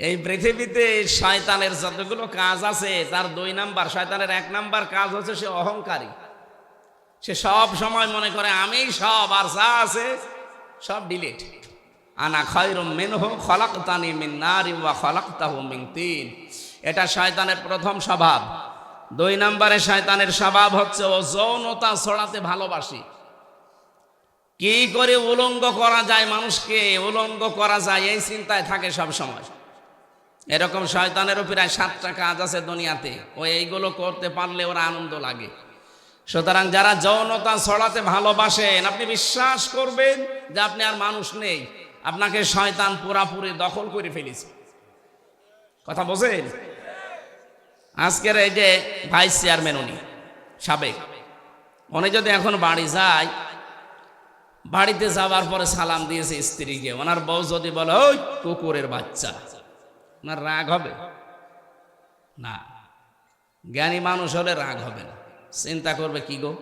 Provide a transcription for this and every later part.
এই পৃথিবীতে শয়তানের যতগুলো কাজ আছে তার 2 নাম্বার, শয়তানের 1 নাম্বার কাজ হচ্ছে সে অহংকারী। সে সব সময় মনে করে আমি সব, আর যা আছে সব ডিলিট। আনা খায়রুম মিনহু খলাকতানি মিন নারিন ওয়া খলাকতাহু মিন তিন। এটা শয়তানের প্রথম স্বভাব। 2 নম্বরে শয়তানের স্বভাব হচ্ছে ও যৌনতা ছড়াতে ভালোবাসি। কি করে উলঙ্গ করা যায়, মানুষকে উলঙ্গ করা যায় এই চিন্তায় থাকে সব সময়। এরকম শয়তানেরও প্রায় 7টা কাজ আছে দুনিয়াতে, ও এইগুলো করতে পারলে ওর আনন্দ লাগে। সুতরাং যারা যৌনতা ছড়াতে ভালোবাসেন, আপনি বিশ্বাস করবেন যে আপনি আর মানুষ নেই, আপনাকে শয়তান পুরাপুরি দখল করে ফেলেছে। কথা বোঝেন? আজকের এই যে ভাইস চেয়ারম্যান, উনি সাবেক, উনি যদি এখন বাড়ি যায়, বাড়িতে যাওয়ার পরে সালাম দিয়েছে স্ত্রীকে, ওনার বউ যদি বলে ওই কুকুরের বাচ্চা, ওনার রাগ হবে না? জ্ঞানী মানুষ হলে রাগ হবে না, চিন্তা করবে কি গো,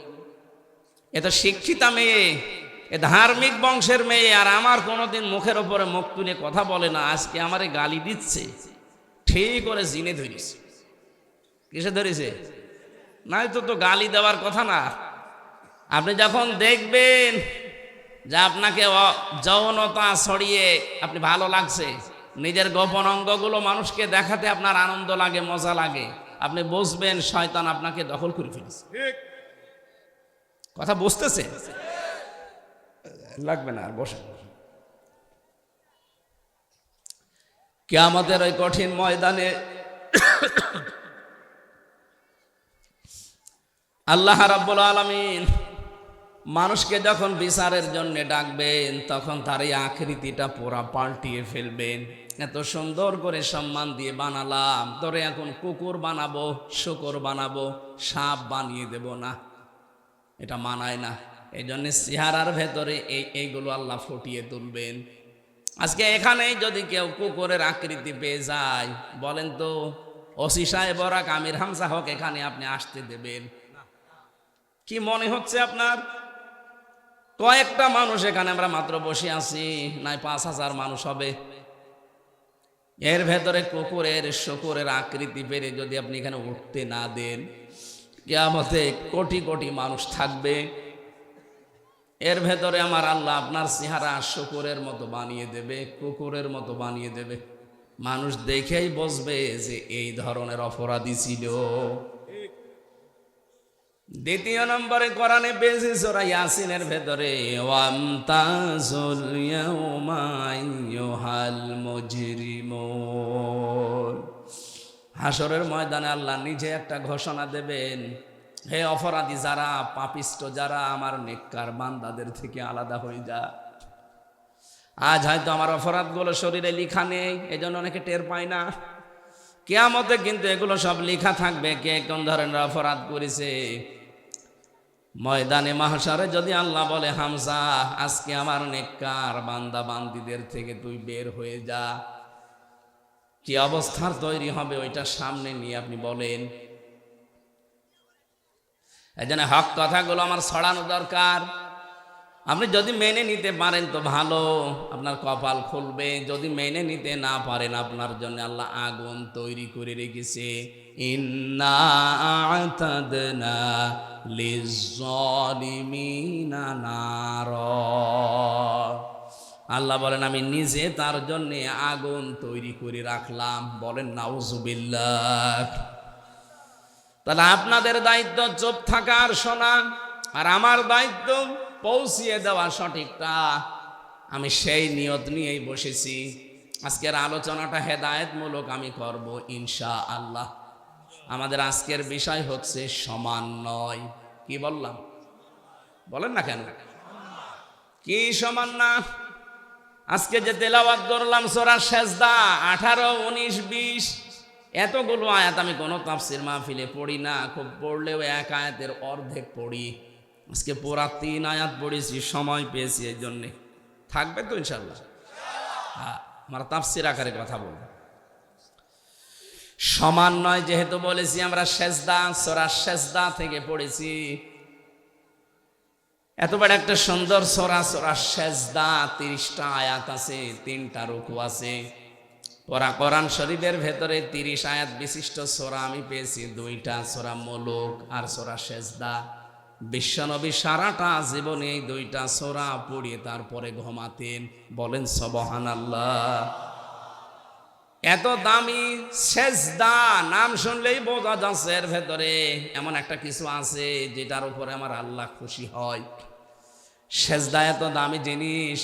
এ তো শিক্ষিতা মেয়ে, এ ধার্মিক বংশের মেয়ে, আর আমার কোনোদিন মুখের ওপরে মুখ তুলে কথা বলে না, আজকে আমারে গালি দিচ্ছে, ঠিক করে জিনে ধরেছে। কিসে ধরেছে? নাই তো গালি দেওয়ার কথা না। আপনি যখন দেখবেন যে আপনাকে যৌনতা ছড়িয়ে আপনি ভালো লাগছে, নিজের গোপন অঙ্গগুলো মানুষকে দেখাতে আপনার আনন্দ লাগে, মজা লাগে, আপনি বুঝবেন শয়তান আপনাকে দখল করে ফেলেছে। কথা বুঝতেছে? লাগবে না আর বসে। কিয়ামতের ওই কঠিন ময়দানে আল্লাহ রাব্বুল আলামিন মানুষকে যখন বিচারের জন্য ডাকবেন, তখন তার এই আকৃতিটা পুরা পাল্টিয়ে ফেলবেন। এত সুন্দর করে সম্মান দিয়ে বানালাম, তোরে এখন কুকুর বানাবো, শূকর বানাবো, সাপ বানিয়ে দেব না, এটা মানায় না। এই জন্য চেহারার ভেতরে এইগুলো আল্লাহ ফুটিয়ে তুলবেন। আজকে এখানেই যদি কেউ কুকুরের আকৃতি পেয়ে যায়, বলেন তো ওসি সাহেব ওরা আমির হামজা হক এখানে আপনি আসতে দেবেন? কি মনে হচ্ছে আপনার? কয়েকটা মানুষ এখানে আমরা মাত্র বসে আছি, নাই 5,000 মানুষ হবে। এর ভেতরে কুকুরের শূকরের আকৃতি পেরে যদি আপনি এখানে উঠতে না দেন, কিয়ামতে কোটি কোটি মানুষ থাকবে, এর ভেতরে আমার আল্লাহ আপনার চেহারা শূকরের মতো বানিয়ে দেবে, কুকুরের মতো বানিয়ে দেবে। মানুষ দেখেই বুঝবে যে এই ধরনের অপরাধী ছিল। দ্বিতীয় নম্বরে কোরআনে পেয়েছি সূরা ইয়াসিনের ভেতরে ওয়ামতাজুল ইয়াউমা আইয়ুহাল মুজরিমুন। হাসরের ময়দানে আল্লাহ নিজে একটা ঘোষণা দেবেন, হে অপরাধী যারা, পাপিষ্ট যারা, আমার নেককার বান্দাদের থেকে আলাদা হয়ে যা। আজ হয়তো আমার অপরাধগুলো শরীরে লেখা নেই, এজন্য অনেকে টের পায় না। কিয়ামতে কিন্তু এগুলো সব লেখা থাকবে, কে কোন ধরনের অপরাধ করেছে। ময়দানে মাহশারে যদি আল্লাহ বলে হামজা আজকে আমার নেককার বান্দা বান্দিদের থেকে তুই বের হয়ে যা, কি অবস্থার তৈরি হবে ওইটা সামনে নিয়ে আপনি বলেন। এই জন্য হক কথাগুলো আমার ছড়ানো দরকার। আপনি যদি মেনে নিতে পারেন তো ভালো, আপনার কপাল খুলবে। যদি মেনে নিতে না পারেন, আপনার জন্য আল্লাহ আগুন তৈরি করে রেখেছে। ইন্না আ'তাদনা লিজ-জালিমিনা নার। আল্লাহ বলেন আমি নিজে তার জন্য আগুন তৈরি করে রাখলাম। বলেন নাউজুবিল্লাহ। তাহলে আপনাদের দায়িত্ব চুপ থাকার শোনা, আর আমার দায়িত্ব পৌঁছিয়ে দেওয়া সঠিকটা। আমি সেই নিয়ত নিয়েই বসেছি। আজকের আলোচনাটা হেদায়েতমূলক আমি করব ইনশাআল্লাহ। আমাদের আজকের বিষয় হচ্ছে সমন্বয়। কি বললাম? বলেন না কেন? কি সমান না? আজকে যে তেলাওয়াত করলাম সূরা সেজদা 18, 19, 20, এতগুলো আয়াত আমি কোনো তাফসীর মাহফিলে পড়ি না, খুব পড়লেও এক আয়াতের অর্ধেক পড়ি। আজকে পুরা 3 আয়াত পড়েছি, সময় পেয়েছি, এই জন্যে থাকবে তো ইনশাআল্লাহ। হ্যাঁ, আমরা তাফসীর আকারে কথা বলবো। সমন্বয় যেহেতু বলেছি, আমরা সেজদা, সূরা সেজদা থেকে পড়েছি। এত বড় একটা সুন্দর সূরা, সূরা সেজদা, 30টা আয়াত আছে, 3টা রুকু আছে। ওরা কোরআন শরীফের ভেতরে 30 আয়াত বিশিষ্ট সূরা আমি পেয়েছি, 2টা সূরা মুলুক আর সূরা সেজদা। বিশ্বনবী সারাটা জীবনে এই 2টা সূরা পড়িয়ে তারপরে ঘুমাতেন। বলেন সুবহানাল্লাহ। এত দামি সেজদা, নাম শুনলেই বোঝা যাচ্ছে এর ভেতরে এমন একটা কিছু আছে যেটার উপরে আমার আল্লাহ খুশি হয়। সেজদা এত দামি জিনিস,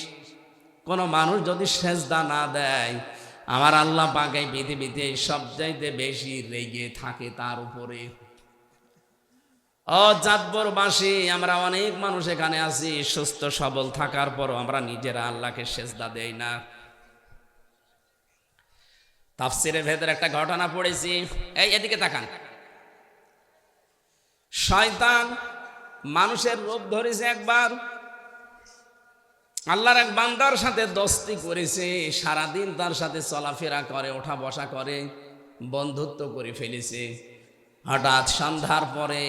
কোন মানুষ যদি সেজদা না দেয়, আমার আল্লাহ পাক এই পৃথিবীতে সবচাইতে বেশি রেগে থাকে তার উপরে। ও চাঁদপুরবাসী, আমরা অনেক মানুষ এখানে আছি সুস্থ সবল থাকার পরও আমরা নিজেরা আল্লাহকে সেজদা দেই না। তাফসীরের ভেতরে একটা ঘটনা পড়েছি, এই এদিকে তাকান। শয়তান মানুষের রূপ ধরেছে একবার, আল্লাহর এক বান্দার সাথে দোস্তি করেছে, সারাদিন তার সাথে চলাফেরা করে, ওঠা বসা করে, বন্ধুত্ব করে ফেলেছে। হঠাৎ সন্ধ্যার পরে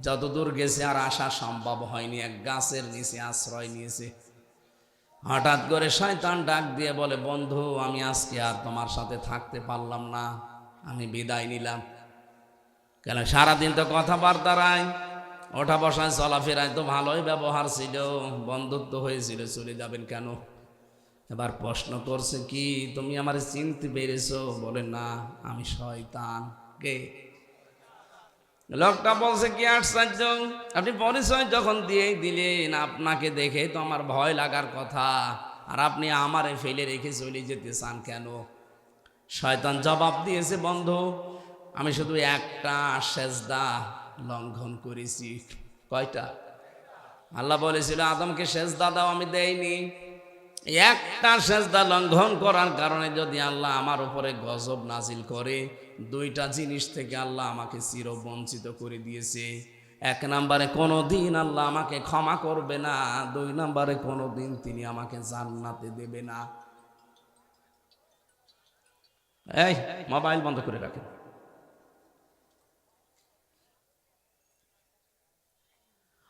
যতদূর গেছে আর আসা সম্ভব হয়নি, এক গাছের নিচে আশ্রয় নিয়েছে। হঠাৎ করে শয়তান ডাক দিয়ে বলে, বন্ধু আমি আজকে আর তোমার সাথে থাকতে পারলাম না, আমি বিদায় নিলাম। কেন, সারাদিন তো কথাবার্তায় ওঠা বসায় চলাফেরায় তো ভালোই ব্যবহার ছিল, বন্ধুত্ব হয়েছিল, চলে যাবেন কেন? এবার প্রশ্ন করছে, কি তুমি আমার চিনতে পেরেছো? বলে না, আমি শয়তান। কে? লোকটা বলছে, কি আশ্চর্য, আপনি পরিচয় যখন দিয়ে দিলেন, আপনাকে দেখে তো আমার ভয় লাগার কথা, আর আপনি আমারে ফেলে রেখে চলে যেতে চান কেন? শয়তান জবাব দিয়েছে, বন্ধু আমি শুধু একটা সেজদা লঙ্ঘন করেছি। কয়টা? আল্লাহ বলেছিল আদমকে সেজদা দাও, আমি দেইনি। একটা সেজদা লঙ্ঘন করার কারণে যদি আল্লাহ আমার উপরে গজব নাজিল করে, 2টা জিনিস থেকে আল্লাহ আমাকে চিরবঞ্চিত করে দিয়েছে। 1 নম্বরে কোনোদিন আল্লাহ আমাকে ক্ষমা করবে না, 2 নম্বরে কোনোদিন তিনি আমাকে জান্নাতে দেবে না। এই মোবাইল বন্ধ করে রাখেন।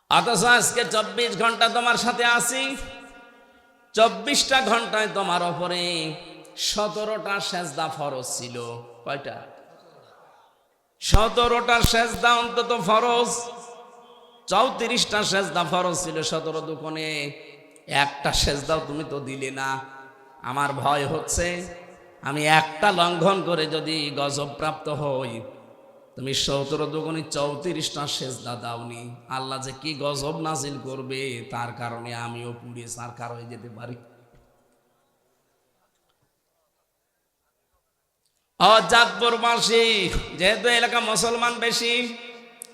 অথচ আজকে 24 ঘন্টা তোমার সাথে আছি, 24টা ঘন্টায় তোমার উপরে 17টা সেজদা ফরজ ছিল। কয়টা? 17টা সেজদা অন্তত ফরজ, 34টা সেজদা ফরজ ছিল, 17 দুগুণে একটা সেজদাও তুমি তো দিলে না। আমার ভয় হচ্ছে আমি একটা লঙ্ঘন করে যদি গজব প্রাপ্ত হই, তুমি 17 দুগুণে 34টা সেজদা দাওনি, আল্লাহ যে কি গজব নাজিল করবে, তার কারণে আমিও পুড়িয়ে সারকার হয়ে যেতে পারি। চাঁদপুরবাসী, যেহেতু এলাকা মুসলমান বেশি,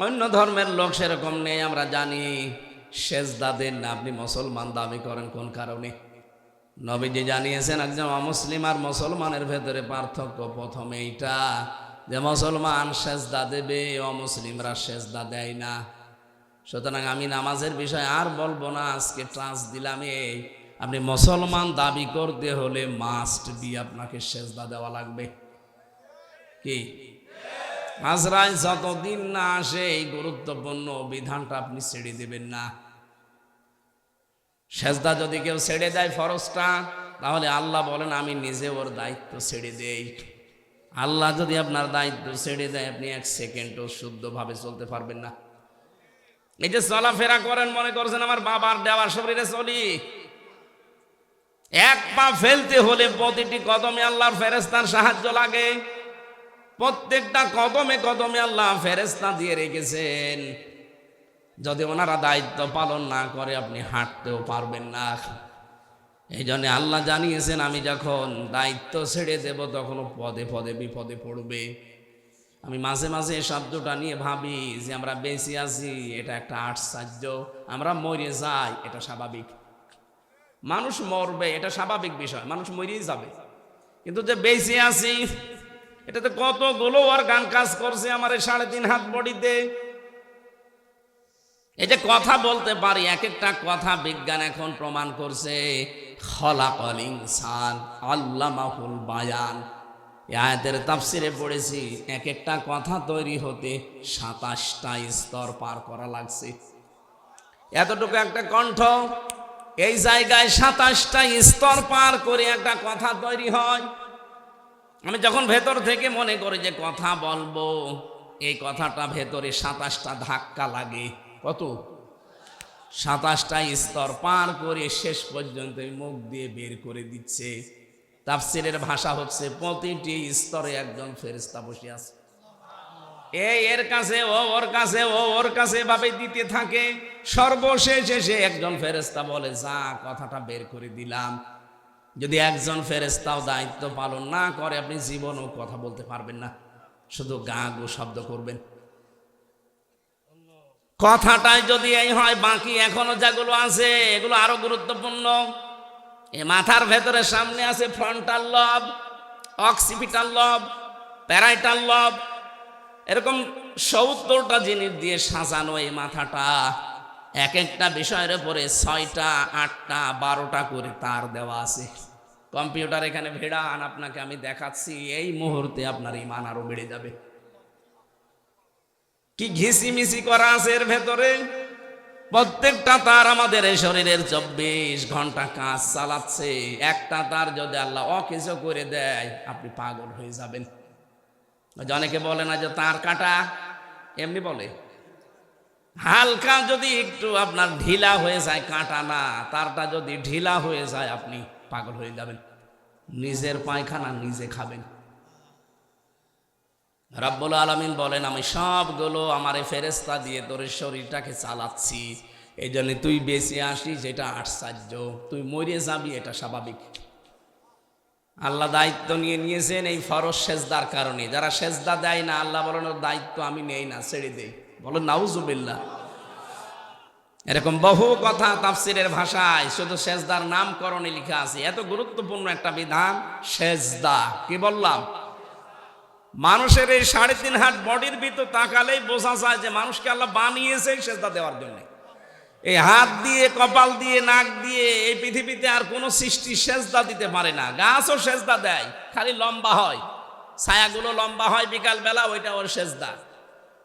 অন্য ধর্মের লোক সেরকম নেই, আমরা জানি সেজদা দেন না। আপনি মুসলমান দাবি করেন কোন কারণে? নবীজি জানিয়েছেন একজন অমুসলিম আর মুসলমানের ভেতরে পার্থক্য প্রথমে এইটা যে মুসলমান সেজদা দেবে, অমুসলিমরা সেজদা দেয় না। সুতরাং আমি নামাজের বিষয় আর বলবো না, আজকে ট্রান্স দিলাম এই, আপনি মুসলমান দাবি করতে হলে মাস্ট বি আপনাকে সেজদা দেওয়া লাগবে। কি? আজরাইল যতদিন না আসে এই গুরুত্বপূর্ণ বিধানটা আপনি ছেড়ে দেবেন না। সেজদা যদি কেউ ছেড়ে দেয় ফরজটা, তাহলে আল্লাহ বলেন আমি নিজে ওর দায়িত্ব ছেড়ে দেই। আল্লাহ যদি আপনার দায়িত্ব ছেড়ে দেয়, আপনি 1 সেকেন্ডও শুদ্ধভাবে চলতে পারবেন না। এই যে চলাফেরা করেন, মনে করছেন আমার বাবার দেওয়ার শরীরে চলি, 1 পা ফেলতে হলে প্রতিটি কদমে আল্লাহর ফেরেশতার সাহায্য লাগে। প্রত্যেকটা কদমে কদমে আল্লাহ ফেরেশতা দিয়ে রেখেছেন, যদি ওনারা দায়িত্ব পালন না করে আপনি হাঁটতেও পারবেন না। এই জন্য আল্লাহ জানিয়েছেন আমি যখন দায়িত্ব ছেড়ে দেব তখন পদে পদে বিপদে পড়বে। আমি মাঝে মাঝে এই শব্দটা নিয়ে ভাবি যে আমরা বেঁচে আছি এটা একটা আশ্চর্য, আমরা মরে যাই এটা স্বাভাবিক। মানুষ মরবে এটা স্বাভাবিক বিষয়, মানুষ মরেই যাবে, কিন্তু যে বেঁচে আছি এটাতে কতগুলো অর্গান কাজ করছে আমার এই 3.5 হাত বডিতে। এই যে কথা বলতে পারি, এক একটা কথা বিজ্ঞান এখন প্রমাণ করছে। খলাকাল ইনসান আল্লামাহুল বায়ান, এই আয়াতের তাফসিরে পড়েছি এক একটা কথা তৈরি হতে 27টা স্তর পার করা লাগছে। এতটুকু একটা কণ্ঠ, এই জায়গায় 27টা স্তর পার করে একটা কথা তৈরি হয়। আমি যখন ভেতর থেকে মনে করি যে কথা বলবো, এই কথাটা ভেতরে 27টা ধাক্কা লাগে। কত? 27টা স্তর পার করে শেষ পর্যন্ত মুখ দিয়ে বের করে দিচ্ছে। তাফসীরের ভাষা হচ্ছে প্রতিটি স্তরে একজন ফেরেশতা বসে আছে। এর কাছে ও, ওর কাছে ও, ওর কাছে ভাবে দিতে থাকে। সর্বশেষ এসে একজন ফেরেশতা বলে, যা, কথাটা বের করে দিলাম। যদি একজন ফেরেশতাও দায়িত্ব পালন না করে, আপনি জীবনেও কথা বলতে পারবেন না, শুধু গা গো শব্দ করবেন। কথাটাই যদি এই হয়, বাকি এখনো যেগুলো আছে এগুলো আরো গুরুত্বপূর্ণ। এই মাথার ভেতরে সামনে আছে ফ্রন্টাল লব, অক্সিপিটাল লব, প্যারাইটাল লব, এরকম 70টা জিনিস দিয়ে সাজানো এই মাথাটা। এক একটা বিষয়ের উপরে 6টা, 8টা, 12টা করে তার দেওয়া আছে। কম্পিউটার এখানে ভেড়ান, আপনাকে আমি দেখাচ্ছি, এই মুহূর্তে আপনার ঈমান আরো বেড়ে যাবে। কি ঘিসিমিসি করা আছে এর ভেতরে। প্রত্যেকটা তার আমাদের এই শরীরের 24 ঘন্টা কাজ চালাচ্ছে। একটা তার যদি আল্লাহ অকেজো করে দেয়, আপনি পাগল হয়ে যাবেন। অনেকে বলে না যে তার কাটা, এমনি বলে। হালকা যদি একটু আপনার ঢিলা হয়ে যায়, কাটা না, তারটা যদি ঢিলা হয়ে যায়, আপনি পাগল হয়ে যাবেন। নিজের পায়খানা নিজে খাবেন। রব্বুল আলামিন বলেন, আমি সবগুলো আমার ফেরেশতা দিয়ে তোর শরীরটাকে চালাচ্ছি। এই জন্য তুই বেঁচে আসিস, এটা আশ্চর্য। তুই মরে যাবি, এটা স্বাভাবিক। আল্লাহ দায়িত্ব নিয়ে নিয়েছেন এই ফরজ সেজদার কারণে। যারা সেজদা দেয় না, আল্লাহ বলেন দায়িত্ব আমি নেই না, ছেড়ে দেই। বলেন নাউজুবিল্লাহ। এরকম বহু কথা তাফসীরের ভাষায় শুধু সেজদার নামকরণে লেখা আছে। এত গুরুত্বপূর্ণ একটা বিধান সেজদা। কি বললাম? মানুষের এই 3.5 হাত বডির ভিতর তাকালেই বোঝা যায় যে মানুষকে আল্লাহ বানিয়েছে সেজদা দেওয়ার জন্য। এই হাত দিয়ে, কপাল দিয়ে, নাক দিয়ে এই পৃথিবীতে আর কোনো সৃষ্টি সেজদা দিতে পারে না। গাছও সেজদা দেয়, খালি লম্বা হয়, ছায়াগুলো লম্বা হয় বিকাল বেলা, ওইটা ওর সেজদা।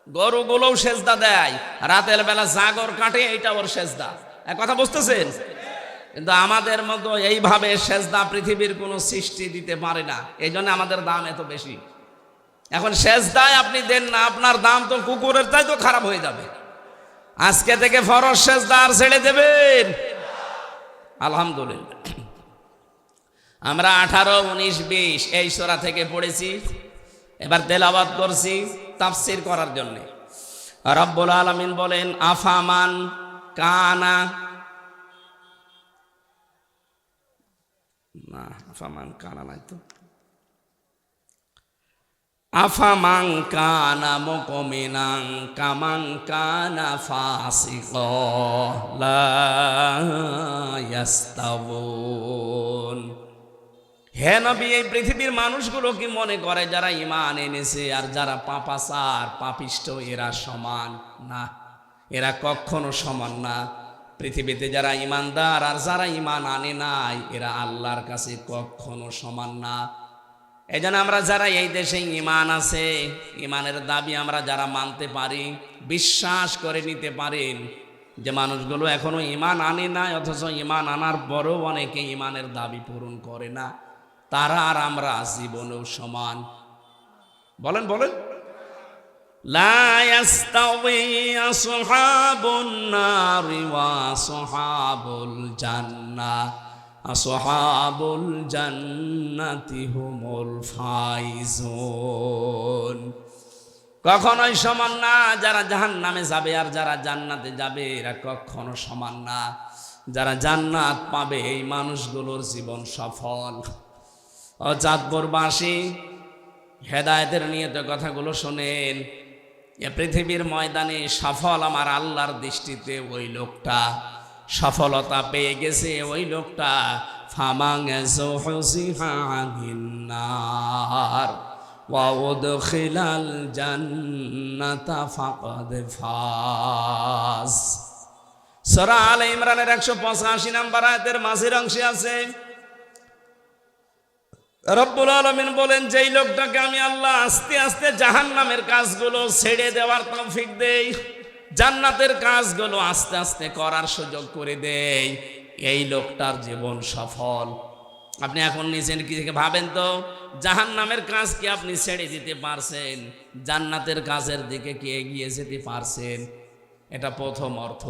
গরুগুলোও সেজদা দেয়, রাতের বেলা জাগর কাটে, এইটা ওর সেজদা। এক কথা বুঝতেছেন? কিন্তু আমাদের মতো এইভাবে সেজদা পৃথিবীর কোনো সৃষ্টি দিতে পারে না। এই জন্য আমাদের দাম এত বেশি। এখন সেজদায় আপনি দেন না, আপনার দাম তো কুকুরের চাই তো খারাপ হয়ে যাবে। আজকে থেকে ফরজ সেজদা আর ছেড়ে দেবেন? আলহামদুলিল্লাহ। আমরা 18, 19, 20 এই সূরা থেকে পড়েছি, এবার তেলাওয়াত করছি তাফসীর করার জন্য। রব্বুল আলামিন বলেন, আফামান কানা, না আফামান কানা নাই তো, আফামান কানা মুমিনান কামান কানা ফাসিকা লা ইয়াস্তাবুন। হে নবী, এই পৃথিবীর মানুষগুলো কি মনে করে যারা ঈমান এনেছে আর যারা পাপাচার পাপিষ্ঠ এরা সমান? না, এরা কখনো সমান না। পৃথিবীতে যারা ঈমানদার আর যারা ঈমান আনে নাই, এরা আল্লাহর কাছে কখনো সমান না। এই জন্য আমরা যারা এই দেশে ঈমান আছে, ঈমানের দাবি আমরা যারা মানতে পারি, বিশ্বাস করে নিতে পারেন যে মানুষগুলো এখনো ঈমান আনে নাই, অথচ ঈমান আনার পরেও অনেকে ঈমানের দাবি পূরণ করে না, তারা আর আমরা জীবনেও সমান। বলেন বলেন। লা ইয়াস্তাওয়ি আসহাবুন নারি ওয়া আসহাবুল জান্নাহ, আসহাবুল জান্নাতি হুমুল ফাইজুন। কখনোই সমান না। যারা জাহান্নামে যাবে আর যারা জান্নাতে যাবে, এরা কখনো সমান না। যারা জান্নাত পাবে এই মানুষগুলোর জীবন সফল। ও চাঁদপুরবাসী, হেদায়েতের নিয়ত কথাগুলো শোনেন। এ পৃথিবীর ময়দানে সফল আমার আল্লাহর দৃষ্টিতে ওই লোকটা, সফলতা পেয়ে গেছে ওই লোকটা, ফামান যুহজিহা আনিন নার ওয়া উদখিলাল জান্নাতা ফাকাদ ফাজ। সূরা আলে ইমরানের 185 নম্বর আয়াতের মাঝের অংশে আছে, রব্বুল আলামিন বলেন, যেই লোকটাকে আমি আল্লাহ আস্তে আস্তে জাহান্নামের কাজগুলো ছেড়ে দেওয়ার তৌফিক দেই, জান্নাতের কাজগুলো আস্তে আস্তে করার সুযোগ করে দেই, এই লোকটার জীবন সফল। আপনি এখন নিজের কি থেকে ভাবেন তো, জাহান্নামের কাজ কি আপনি ছেড়ে দিতে পারছেন? জান্নাতের কাজের দিকে কি এগিয়ে যেতে পারছেন? এটা প্রথম অর্থ।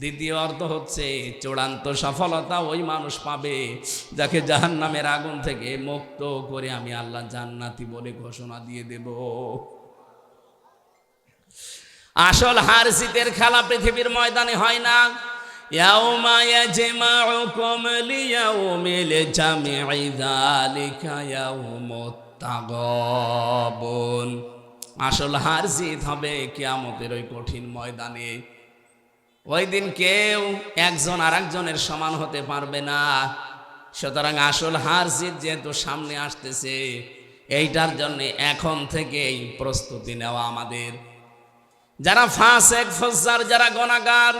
দ্বিতীয় অর্থ হচ্ছে চূড়ান্ত সফলতা ওই মানুষ পাবে যাকে জাহান্নামের আগুন থেকে মুক্ত করে আমি আল্লাহ জান্নাতি বলে ঘোষণা দিয়ে দেব। আসল হার জিতের খেলা পৃথিবীর ময়দানে হয় না। ইয়াউমা ইয়াজমাউকুম লিয়াউমিল জামঈ যালিকা ইয়াউমুত তাগাবুন। আসল হার জিত হবে কিয়ামতের ওই কঠিন ময়দানে। ওই দিন কেউ একজন আর একজনের সমান হতে পারবে না। সুতরাং আসল হার জিত যেহেতু সামনে আসতেছে, এইটার জন্য এখন থেকেই প্রস্তুতি নেওয়া আমাদের। যারা ফাসেক ফুজ্জার, যারা গুনাহগার,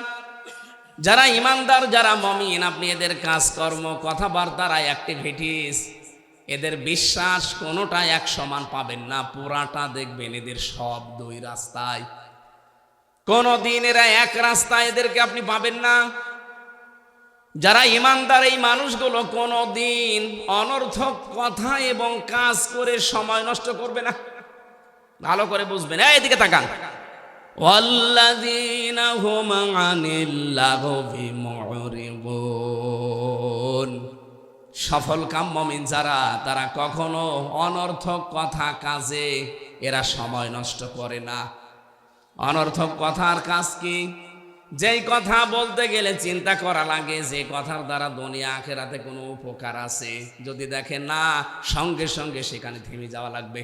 যারা ইমানদার, যারা মুমিন, আপনি এদের কাজকর্ম, কথাবার্তার, অ্যাক্টিভিটিস, এদের বিশ্বাস কোনোটা এক সমান পাবেন না। পুরাটা দেখবেন এদের সব দুই রাস্তায়। কোনদিন এরা এক রাস্তায় এদেরকে আপনি পাবেন না। যারা ইমানদার এই মানুষগুলো কোনদিন অনর্থক কথা এবং কাজ করে সময় নষ্ট করবে না। ভালো করে বুঝবেন, এদিকে তাকান। ওয়াল্লাযীনা হুম আনিল লাগবি মুরিবুন। সফল কাম মুমিন যারা, তারা কখনো অনর্থক কথা কাজে এরা সময় নষ্ট করে না। অনর্থক কথার কাজ কি? যেই কথা বলতে গেলে চিন্তা করা লাগে যে কথার দ্বারা দুনিয়া আখিরাতে কোনো উপকার আছে, যদি দেখেন না, সঙ্গে সঙ্গে সেখানে থেমে যাওয়া লাগবে।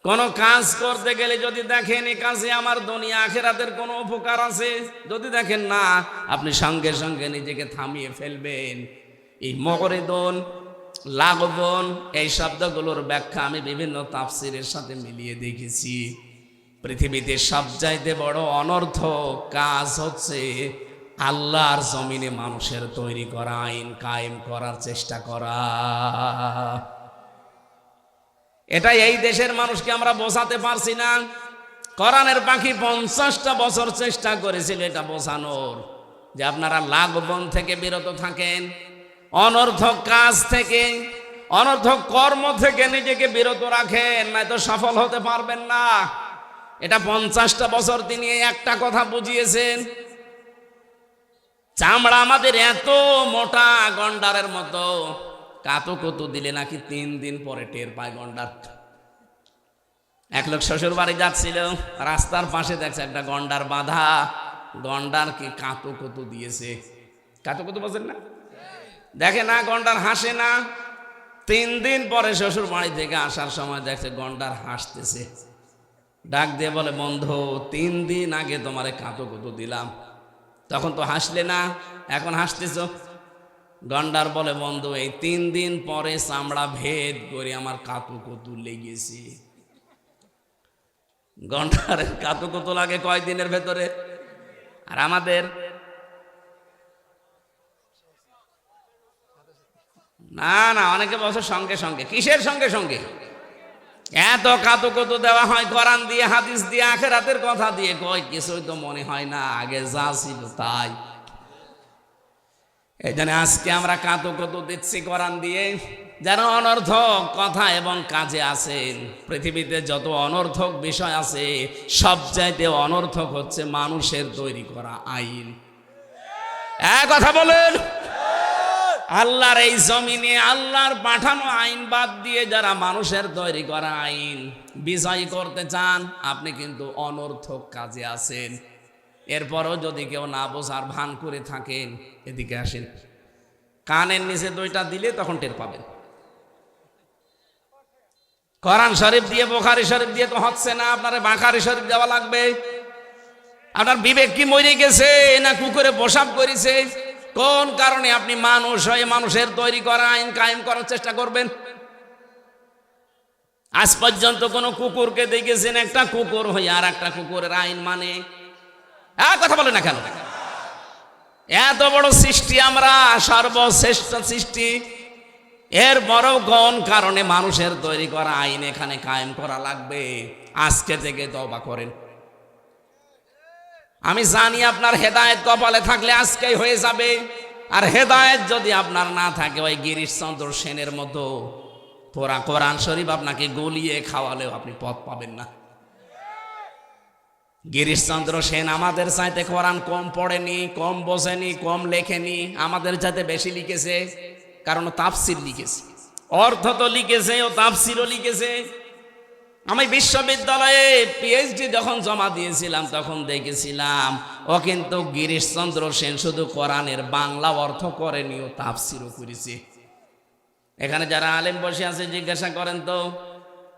কোন কাজ করতে গেলে যদি দেখেন এই কাজে আমার দুনিয়া আখিরাতের কোনো উপকার আছে, যদি দেখেন না, আপনি সঙ্গে সঙ্গে নিজেকে থামিয়ে ফেলবেন। এই মুরিদুন, লাগবুন, এই শব্দগুলোর ব্যাখ্যা আমি বিভিন্ন তাফসীরের সাথে মিলিয়ে দেখেছি। পৃথিবীতে সবচাইতে বড় অনর্থক কাজ হচ্ছে আল্লাহর জমিনে মানুষের তৈরি করা আইন কায়েম করার চেষ্টা করা। এটা এই দেশের মানুষকে আমরা বোঝাতে পারছি না। কোরআনের পাখি 50টা বছর চেষ্টা করেছিল এটা বোঝানোর, যে আপনারা লাগবন থেকে বিরত থাকেন, অনর্থক কাজ থেকে, অনর্থক কর্ম থেকে নিজেকে বিরত রাখেন, নয়তো সফল হতে পারবেন না। এটা 50টা বছর তিনি একটা কথা বুঝিয়েছেন। চামড়া আমাদের এত মোটা, গন্ডারের মতো, কাতুকুতু দিলে নাকি 3 দিন পরে টের পায় গন্ডার। এক লোক শ্বশুর বাড়ি যাচ্ছিল, রাস্তার পাশে দেখছে একটা গন্ডার বাঁধা। গন্ডার কি কাতুকুতু দিয়েছে। কাতুকুতু বোঝেন না? দেখে না, গন্ডার হাসে না। 3 দিন পরে শ্বশুর বাড়ি থেকে আসার সময় দেখছে গন্ডার হাসতেছে। ডাক দিয়ে বলে, বন্ধু, 3 দিন আগে তোমারে কাতুকুতু দিলাম, তখন তো হাসলে না, এখন হাসতেছ। গন্ডার বলে, বন্ধু, এই 3 দিন পরে চামড়া ভেদ করে আমার কাতুকুতু লেগেছে। গন্ডারের কাতুকুতু লাগে কয়দিনের ভেতরে, আর আমাদের না না, অনেকে বছর সঙ্গে সঙ্গে। কিসের সঙ্গে সঙ্গে? এত কাতুকুতু দেওয়া হয় কোরআন দিয়ে, হাদিস দিয়ে, আখিরাতের কথা দিয়ে, কয় কিছুই তো মনে হয় না, আগে যা ছিল তাই। এই জন্য আজকে আমরা কাতুকুতু দিচ্ছি কোরআন দিয়ে। যারা অনর্থক কথা এবং কাজে আছেন, পৃথিবীতে যত অনর্থক বিষয় আছে, সবচাইতে অনর্থক হচ্ছে মানুষের তৈরি করা আইন। এক কথা বলেন, আল্লাহর এই জমিনে আল্লাহর পাঠানো আইন বাদ দিয়ে যারা মানুষের তৈরি করা আইন বিজয় করতে চান, আপনি কিন্তু অনর্থক কাজে আছেন। এরপরও যদি কেউ না বোঝার ভান করে থাকেন, এদিকে আসেন, কানের নিচে 2টা দিলে তখন টের পাবেন। কোরআন শরীফ দিয়ে, বুখারী শরীফ দিয়ে তো হচ্ছে না, আপনার বুখারী শরীফ দেওয়া লাগবে। আপনার বিবেক কি মরে গেছে না কুকুরে পেশাব করেছে? কোন কারণে আপনি মানুষ হয়ে মানুষের তৈরি করা আইন কায়েম করার চেষ্টা করবেন? আজ পর্যন্ত কোন কুকুরকে দেখেছেন একটা কুকুর হয়ে আর একটা কুকুরের আইন মানে? কথা বলে না কেন? এত বড় সৃষ্টি আমরা, সর্বশ্রেষ্ঠ সৃষ্টি, এর বড় কোন কারণে মানুষের তৈরি করা আইন এখানে কায়েম করা লাগবে? আজকে থেকে তওবা করেন। আমি জানি আপনার হেদায়েত কপালে থাকলে আজকেই হয়ে যাবে, আর হেদায়েত যদি আপনার না থাকে ওই গিরিশচন্দ্র সেনের মতো পুরা কোরআন শরীফ আপনাকে গলিয়ে খাওয়ালেও আপনি পথ পাবেন না। গিরিশচন্দ্র সেন আমাদের চাইতে কোরআন কম পড়েনি, কম বোঝেনি, কম লেখেনি, আমাদের চাইতে বেশি লিখেছে। কারণ তাফসির লিখেছে, অর্থ তো লিখেছে, ও তাফসিরও লিখেছে। আমি বিশ্ববিদ্যালয়ে পিএইচডি যখন জমা দিয়েছিলাম তখন দেখেছিলাম ও কিন্তু গিরিশচন্দ্র সেন শুধু কোরআনের বাংলা অর্থ করেনি, ও তাফসিরও করেছে। এখানে যারা আলেম বসে আছে জিজ্ঞাসা করেন তো,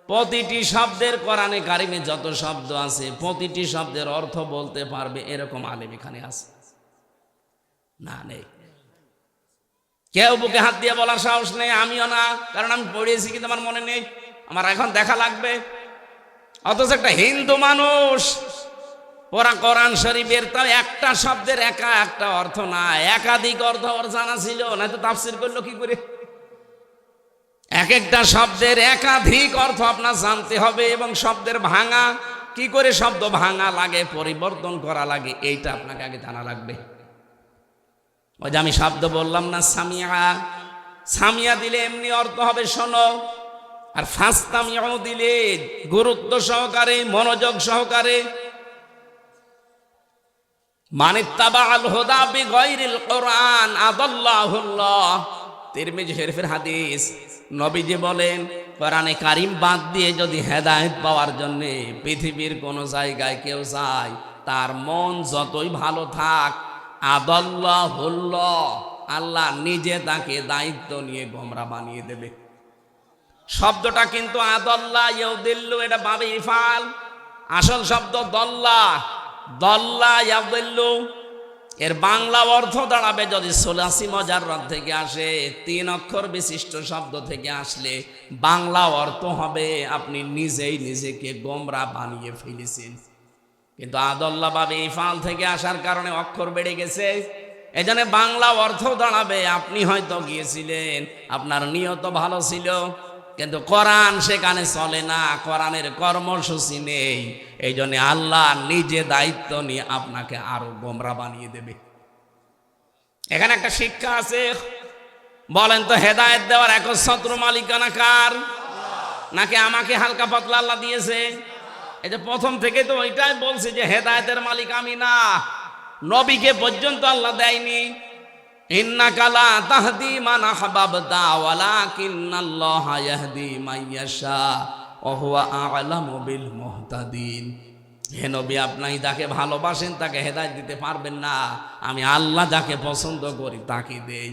প্রতিটি শব্দের কোরআনে কারিমে যত শব্দ আছে প্রতিটি শব্দের অর্থ বলতে পারবে এরকম আলেম এখানে আছে না? নেই। কেউ বুকে হাত দিয়ে বলার সাহস নেই, আমিও না, কারণ আমি পড়িয়েছি কিন্তু আমার মনে নেই, আমার এখন দেখা লাগবে। অথচ একটা হিন্দু মানুষ ওরা কোরআন শরীফের তাও একটা শব্দের একা একটা অর্থ না, একাধিক অর্থ ওর জানা ছিল, না তো তাফসির করলো কি করে? এক একটা শব্দের একাধিক অর্থ আপনার জানতে হবে, এবং শব্দের ভাঙা কি করে শব্দ ভাঙা লাগে, পরিবর্তন করা লাগে, এইটা আপনাকে আগে জানা লাগবে। ওই যে আমি শব্দ বললাম না সামিয়া, সামিয়া দিলে এমনি অর্থ হবে শোনো, আর ফাস্তামিউ দিলে গুরুত্ব সহকারে মনোযোগ সহকারে। মানিত্তাবাআল হুদা বিগাইরিল কোরআন আদাল্লাহুল্লাহ, তিরমিজি শরীফের হাদিস। নবীজি বলেন কোরআনে কারিম বাদ দিয়ে যদি হেদায়েত পাওয়ার জন্য পৃথিবীর কোন জায়গায় কেউ যায়, তার মন যতই ভালো থাক, আদাল্লাহুল্লাহ, আল্লাহ নিজে তাকে দায়িত্ব নিয়ে গোমরা বানিয়ে দেবে। শব্দটা কিন্তু আদাল্লাহ ইয়াউদিল্লু, এটা বাবে ইফাল, আসল শব্দ দল্লা, দল্লা ইয়াউদিল্লু। এর বাংলা অর্থ দাঁড়াবে, যদি সোলাসি মুজাররদ থেকে আসে, 3 অক্ষর বিশিষ্ট শব্দ থেকে আসলে বাংলা অর্থ হবে আপনি নিজেই নিজেকে গোমরা বানিয়ে ফেলেছেন। কিন্তু আদাল্লাহ বাবে ইফাল থেকে আসার কারণে অক্ষর বেড়ে গেছে, এজন্য বাংলা অর্থ দাঁড়াবে আপনি হয়তো গিয়েছিলেন, আপনার নিয়ত ভালো ছিল, কিন্তু কোরআন সেখানে চলে না, কোরআনের কর্মসূচি নেই, এই জন্য আল্লাহ নিজে দায়িত্ব নিয়ে আপনাকে আরো গোমরা বানিয়ে দেবে। এখানে একটা শিক্ষা আছে, বলেন তো হেদায়েত দেওয়ার একচ্ছত্র মালিকানা কার? নাকি আমাকে হালকা পাতলা আল্লাহ দিয়েছে? এই যে প্রথম থেকে তো ওইটাই বলছে যে হেদায়েতের মালিক আমি না, নবীকে পর্যন্ত আল্লাহ দেয়নি। ইন্নাকা লা তাহদি মান আহবাবতা ওয়ালাকিন্নাল্লাহা ইয়াহদি মান ইয়াশা ওয়া হুয়া আ'লামু বিল মুহতাদিন। হে নবী, আপনি যাকে ভালোবাসেন তাকে হেদায়েত দিতে পারবেন না, আমি আল্লাহ যাকে পছন্দ করি তাকে দেই,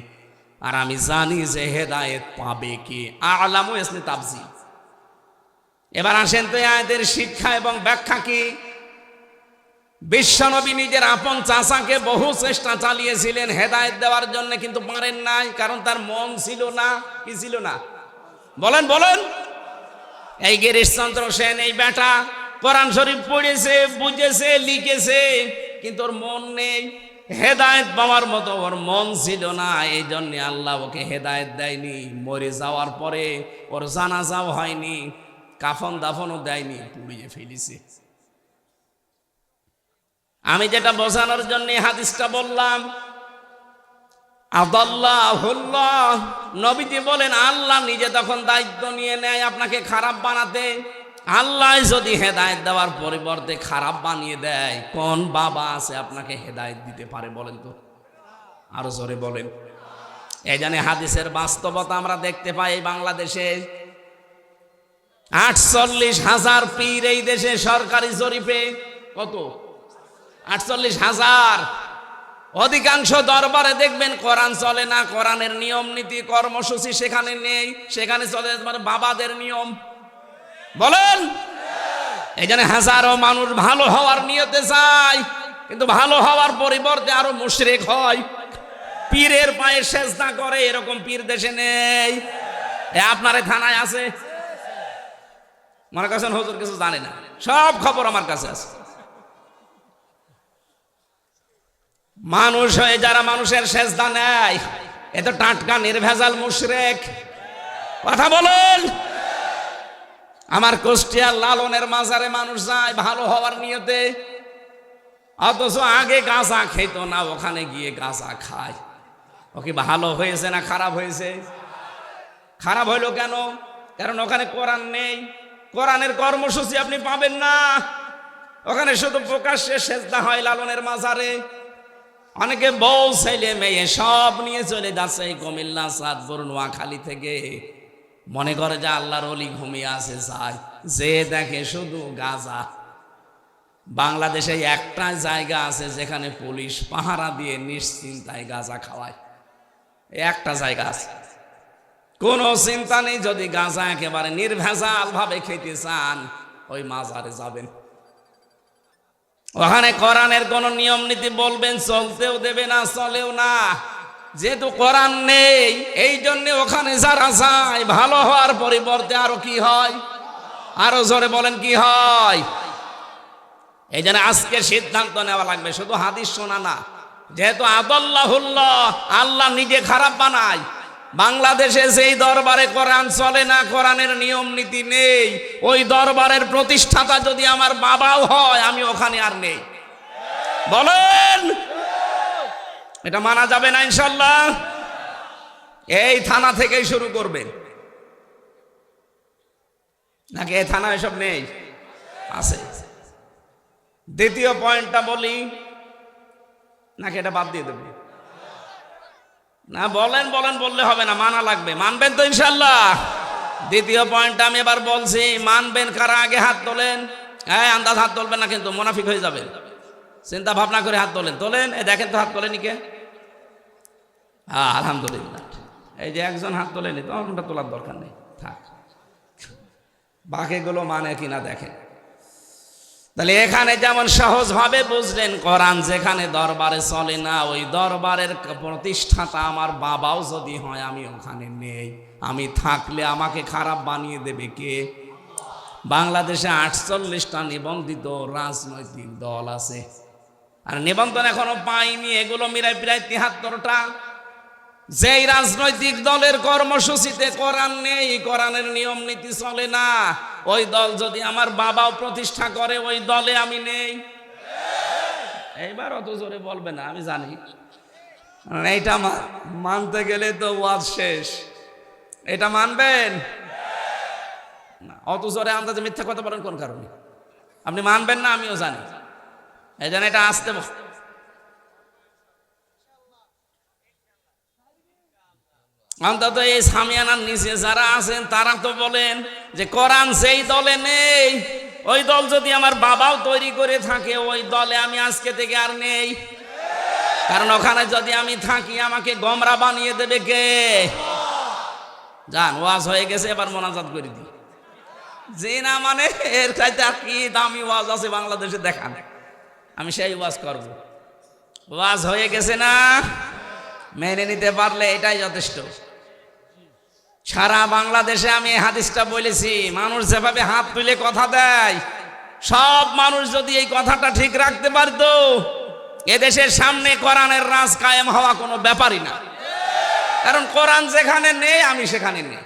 আর আমি জানি যে হেদায়েত পাবে কে। আ'লামু ইসমি তাফসীর। এবার আসেন তো আয়াতের শিক্ষা এবং ব্যাখ্যা কি। বিশ্বনবী নিজের আপন চাচাকে বহু চেষ্টা চালিয়েছিলেন হেদায়েত দেওয়ার জন্য, কিন্তু পারেন নাই, কারণ তার মন ছিল না। কি ছিল না? বলেন বলেন। এই গিরিশচন্দ্র সেন, এই বেটা কোরআন শরীফ পড়েছে, বুঝেছে, লিখেছে, কিন্তু ওর মন নেই, হেদায়েত পাওয়ার মতো ওর মন ছিল না, এই জন্য আল্লাহ ওকে হেদায়েত দেয়নি। মরে যাওয়ার পরে ওর জানাজাও হয়নি, কাফন দাফনও দেয়নি, পুড়িয়ে ফেলেছে। আমি যেটা বোঝানোর জন্য হাদিসটা বললাম, আদাল্লাহুল্লাহ, নবীজি বলেন আল্লাহ নিজে তখন দায়িত্ব নিয়ে নেয় আপনাকে খারাপ বানাতে। আল্লাহ যদি হেদায়েত দেওয়ার পরিবর্তে খারাপ বানিয়ে দেয়, কোন বাবা আছে আপনাকে হেদায়েত দিতে পারে বলেন তো? আরো জোরে বলেন। এই জন্য হাদিসের বাস্তবতা আমরা দেখতে পাই এই বাংলাদেশে 48,000 পীর এই দেশে সরকারি জরিপে। কত? 48,000। অধিকাংশ দরবারে দেখবেন কোরআন চলে না, কোরআনের নিয়ম নীতি কর্মসূচি সেখানে নেই, সেখানে চলে বাবাদের নিয়ম। বলেন। এই জন্য হাজারো মানুষ ভালো হওয়ার নিয়তে চায়, কিন্তু ভালো হওয়ার পরিবর্তে আরো মুশরিক হয়, পীরের পায়ে সেজদা করে। এরকম পীর দেশে নেই? আপনার থানায় আছে? মনে করছেন হুজুর কিছু জানে না? সব খবর আমার কাছে আছে। মানুষ হয়ে যারা মানুষের সেজদা নেয়, এ তো টাটকা নির্ভেজাল মুশরিক। কথা বলেন। আমার কুষ্টিয়ার লালনের মাজারে মানুষ যায় ভালো হওয়ার নিয়তে, অথচ আগে গাঁজা খেত না, ওখানে গিয়ে গাঁজা খায়। ও কি ভালো হয়েছে না খারাপ হয়েছে? খারাপ হইলো কেন? কারণ ওখানে কোরআন নেই, কোরআনের কর্মসূচি আপনি পাবেন না। ওখানে শুধু প্রকাশ্যে সেজদা হয় লালনের মাজারে। অনেকে বউ ছেলে মেয়ে সব নিয়ে চলে যাচ্ছে এই কুমিল্লা, চাঁদপুর, নোয়াখালী থেকে, মনে করে যে আল্লাহর ওলি ঘুমিয়ে আছে। যায় যে দেখে শুধু গাঁজা। বাংলাদেশে একটা জায়গা আছে যেখানে পুলিশ পাহারা দিয়ে নিশ্চিন্তায় গাঁজা খাওয়ায়, একটা জায়গা আছে, কোনো চিন্তা নেই। যদি গাঁজা একেবারে নির্ভেজাল ভাবে খেতে চান ওই মাজারে যাবেন, ওখানে কোরআনের কোন নিয়ম নীতি বলবেন চলতেও দেবে না, চলেও না। যেহেতু কোরআন নেই এই জন্য ওখানে যারা যায় ভালো হওয়ার পরিবর্তে আরো কি হয়? আরো জোরে বলেন কি হয়? এই জন্য আজকে সিদ্ধান্ত নেওয়া লাগবে, শুধু হাদিস শোনা না। যেহেতু আদাল্লাহুল্লাহ, আল্লাহ নিজে খারাপ বানায়। বাংলাদেশে যেই দরবারে কোরআন চলে না, কোরআনের নিয়ম নীতি নেই, ওই দরবারের প্রতিষ্ঠাতা যদি আমার বাবাও হয় আমি ওখানে আর নেই। বলেন এটা মানা যাবে না ইনশাল্লাহ? এই থানা থেকেই শুরু করবেন নাকি এই থানা এসব নেই? আছে। দ্বিতীয় পয়েন্টটা বলি নাকি এটা বাদ দিয়ে দেবে? না বলেন বলেন, বললে হবে না, মানা লাগবে। মানবেন তো ইনশাল্লাহ? দ্বিতীয় পয়েন্টটা আমি এবার বলছি, মানবেন কারা? আগে হাত তোলেন। হ্যাঁ, আন্দাজ হাত তোলবেন না কিন্তু, মুনাফিক হয়ে যাবে। চিন্তা ভাবনা করে হাত তোলেন। তোলেন, এই দেখেন তো হাত তোলেনি কে? হ্যাঁ আলহামদুলিল্লাহ। এই যে একজন হাত তোলেনি, তো ওটা তোলার দরকার নেই, থাক। বাকিগুলো মানে কিনা দেখেন। তাহলে এখানে যেমন সহজভাবে বুঝলেন, কোরআন যেখানে দরবারে চলে না ওই দরবারের প্রতিষ্ঠাতা আমার বাবাও যদি হয় আমি ওখানে নেই। আমি থাকলে আমাকে খারাপ বানিয়ে দেবে কে? বাংলাদেশে 48টা নিবন্ধিত রাজনৈতিক দল আছে, আর নিবন্ধন এখনো পাইনি, এগুলো মিলাই প্রায় 73টা। যেই রাজনৈতিক দলের কর্মসূচিতে কোরআন নেই, কোরআনের নিয়ম নীতি চলে না, ওই দল যদি আমার বাবাও প্রতিষ্ঠা করে ওই দলে আমি নেই। এইবার অত জোরে বলবে না, আমি জানি। এইটা মানতে গেলে তো ওয়াজ শেষ। এটা মানবেন না, অত জোরে আন্দাজে মিথ্যা কথা বলেন কোন কারণে? আপনি মানবেন না, আমিও জানি। এই জন্য এটা আসতে অন্তত এই সামিয়ানার নিচে যারা আছেন তারা তো বলেন যে কোরআন যেই দলে নেই ওই দল যদি আমার বাবাও তৈরি করে থাকে ওই দলে আমি আজকে থেকে আর নেই। কারণ ওখানে যদি আমি থাকি আমাকে গোমরা বানিয়ে দেবে কে? জান, ওয়াজ হয়ে গেছে, এবার মোনাজাত করে দিই। যে না মানে এর চাইতে আর কি দামি ওয়াজ আছে বাংলাদেশে দেখান, আমি সেই ওয়াজ করব। ওয়াজ হয়ে গেছে না, মেনে নিতে পারলে এটাই যথেষ্ট। সারা বাংলাদেশে আমি হাদিসটা বলেছি, মানুষ যেভাবে হাত তুলে কথা দেয়, সব মানুষ যদি এই কথাটা ঠিক রাখতে পারতো এদেশের সামনে কোরআনের রাজ কায়েম হওয়া কোনো ব্যাপারই না। কারণ কোরআন যেখানে নেই আমি সেখানে নেই,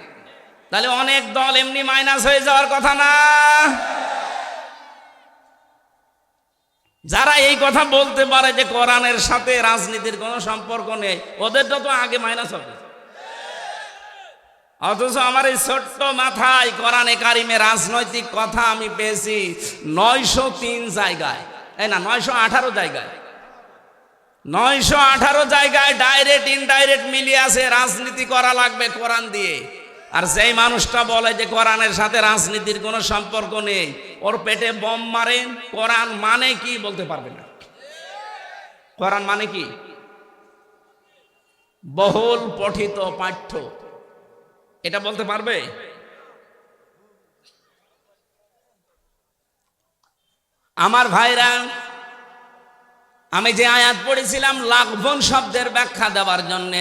তাহলে অনেক দল এমনি মাইনাস হয়ে যাওয়ার কথা না। যারা এই কথা বলতে পারে যে কোরআনের সাথে রাজনীতির কোনো সম্পর্ক নেই, ওদেরটা তো আগে মাইনাস হবে। অথচ আমার এই ছোট্ট মাথায় কোরআনে কারিমে রাজনৈতিক কথা আমি পেয়েছি 903 জায়গায়, এই না 918 জায়গায়। 918 জায়গায় ডাইরেক্ট ইনডাইরেক্ট মিলিয়ে আছে রাজনীতি করা লাগবে কোরআন দিয়ে। আর যেই মানুষটা বলে যে কোরআনের সাথে রাজনীতির কোনো সম্পর্ক নেই, ওর পেটে বম মারেন। কোরআন মানে কি বলতে পারবে না। কোরআন মানে কি? বহুল পঠিত পাঠ্য, এটা বলতে পারবে? আমার ভাইরা, আমি যে আয়াত পড়েছিলাম লাঘবন শব্দের ব্যাখ্যা দেওয়ার জন্য,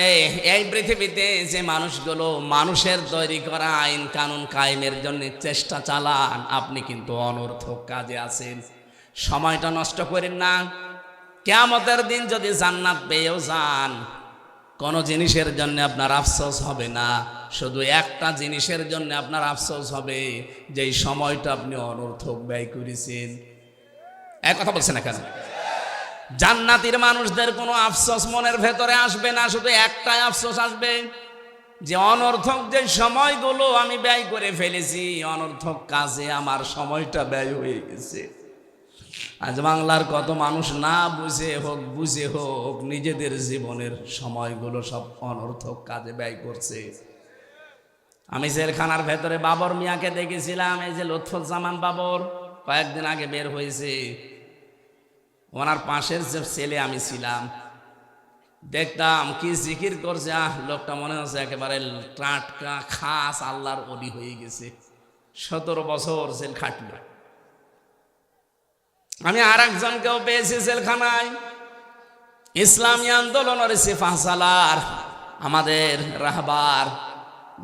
এই পৃথিবীতে যে মানুষগুলো মানুষের তৈরি করা আইন কানুন কায়েমের জন্য চেষ্টা চালান, আপনি কিন্তু অনর্থক কাজে আছেন। সময়টা নষ্ট করেন না। কিয়ামতের দিন যদি জান্নাত পেয়েও যান, কোনো জিনিসের জন্য আপনার আফসোস হবে না, শুধু একটা জিনিসের জন্য আপনার আফসোস হবে, যে সময়টা আপনি অনর্থক ব্যয় করেছেন। এক কথা বলছেন না কেন? জান্নাতীর মানুষদের কোনো আফসোস মনের ভেতরে আসবে না, শুধু একটাই আফসোস আসবে যে অনর্থক যে সময়গুলো আমি ব্যয় করে ফেলেছি, অনর্থক কাজে আমার সময়টা ব্যয় হয়ে গেছে। আজ বাংলার কত মানুষ না বুঝে হোক বুঝে হোক নিজেদের জীবনের সময়গুলো সব অনর্থক কাজে ব্যয় করছে। আমি জেলখানার ভেতরে বাবর মিয়াকে দেখেছিলাম, এই যে লুৎফুজ্জামান বাবর কয়েকদিন আগে বের হয়েছে, ওনার পাশের যে ছেলে আমি ছিলাম, দেখতাম কি জিকির করছে, লোকটা মনে হচ্ছে একেবারে টাটকা খাস আল্লাহর ওলি হয়ে গেছে। 17 বছর জেল খাটল। আমি আর একজনকেও পেয়েছি জেলখানায়, ইসলামী আন্দোলনের সিপাহ সালার আমাদের রাহবার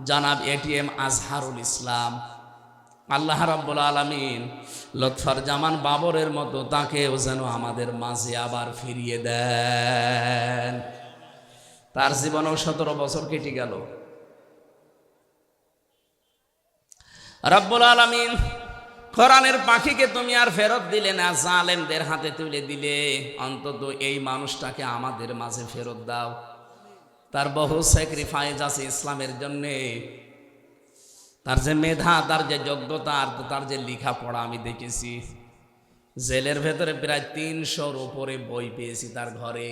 জনাব এটিএম আজহারুল ইসলাম। আল্লাহ রাব্বুল আলামিন লুৎফুজ্জামান বাবরের মতো তাকেও যেন আমাদের মাঝে আবার ফিরিয়ে দেন। তার জীবনেও 17 বছর কেটে গেল। রাব্বুল আলামিন কোরআনের পাখিকে তুমি আর ফেরত দিলে না, জালেমদের হাতে তুলে দিলে, অন্তত এই মানুষটাকে আমাদের মাঝে ফেরত দাও। তার বহু স্যাক্রিফাইস আছে ইসলামের জন্যে, তার যে মেধা, তার যে যোগ্যতা, তার যে লেখাপড়া আমি দেখেছি। জেলের ভেতরে প্রায় 300-র উপরে বই পেয়েছি তার ঘরে।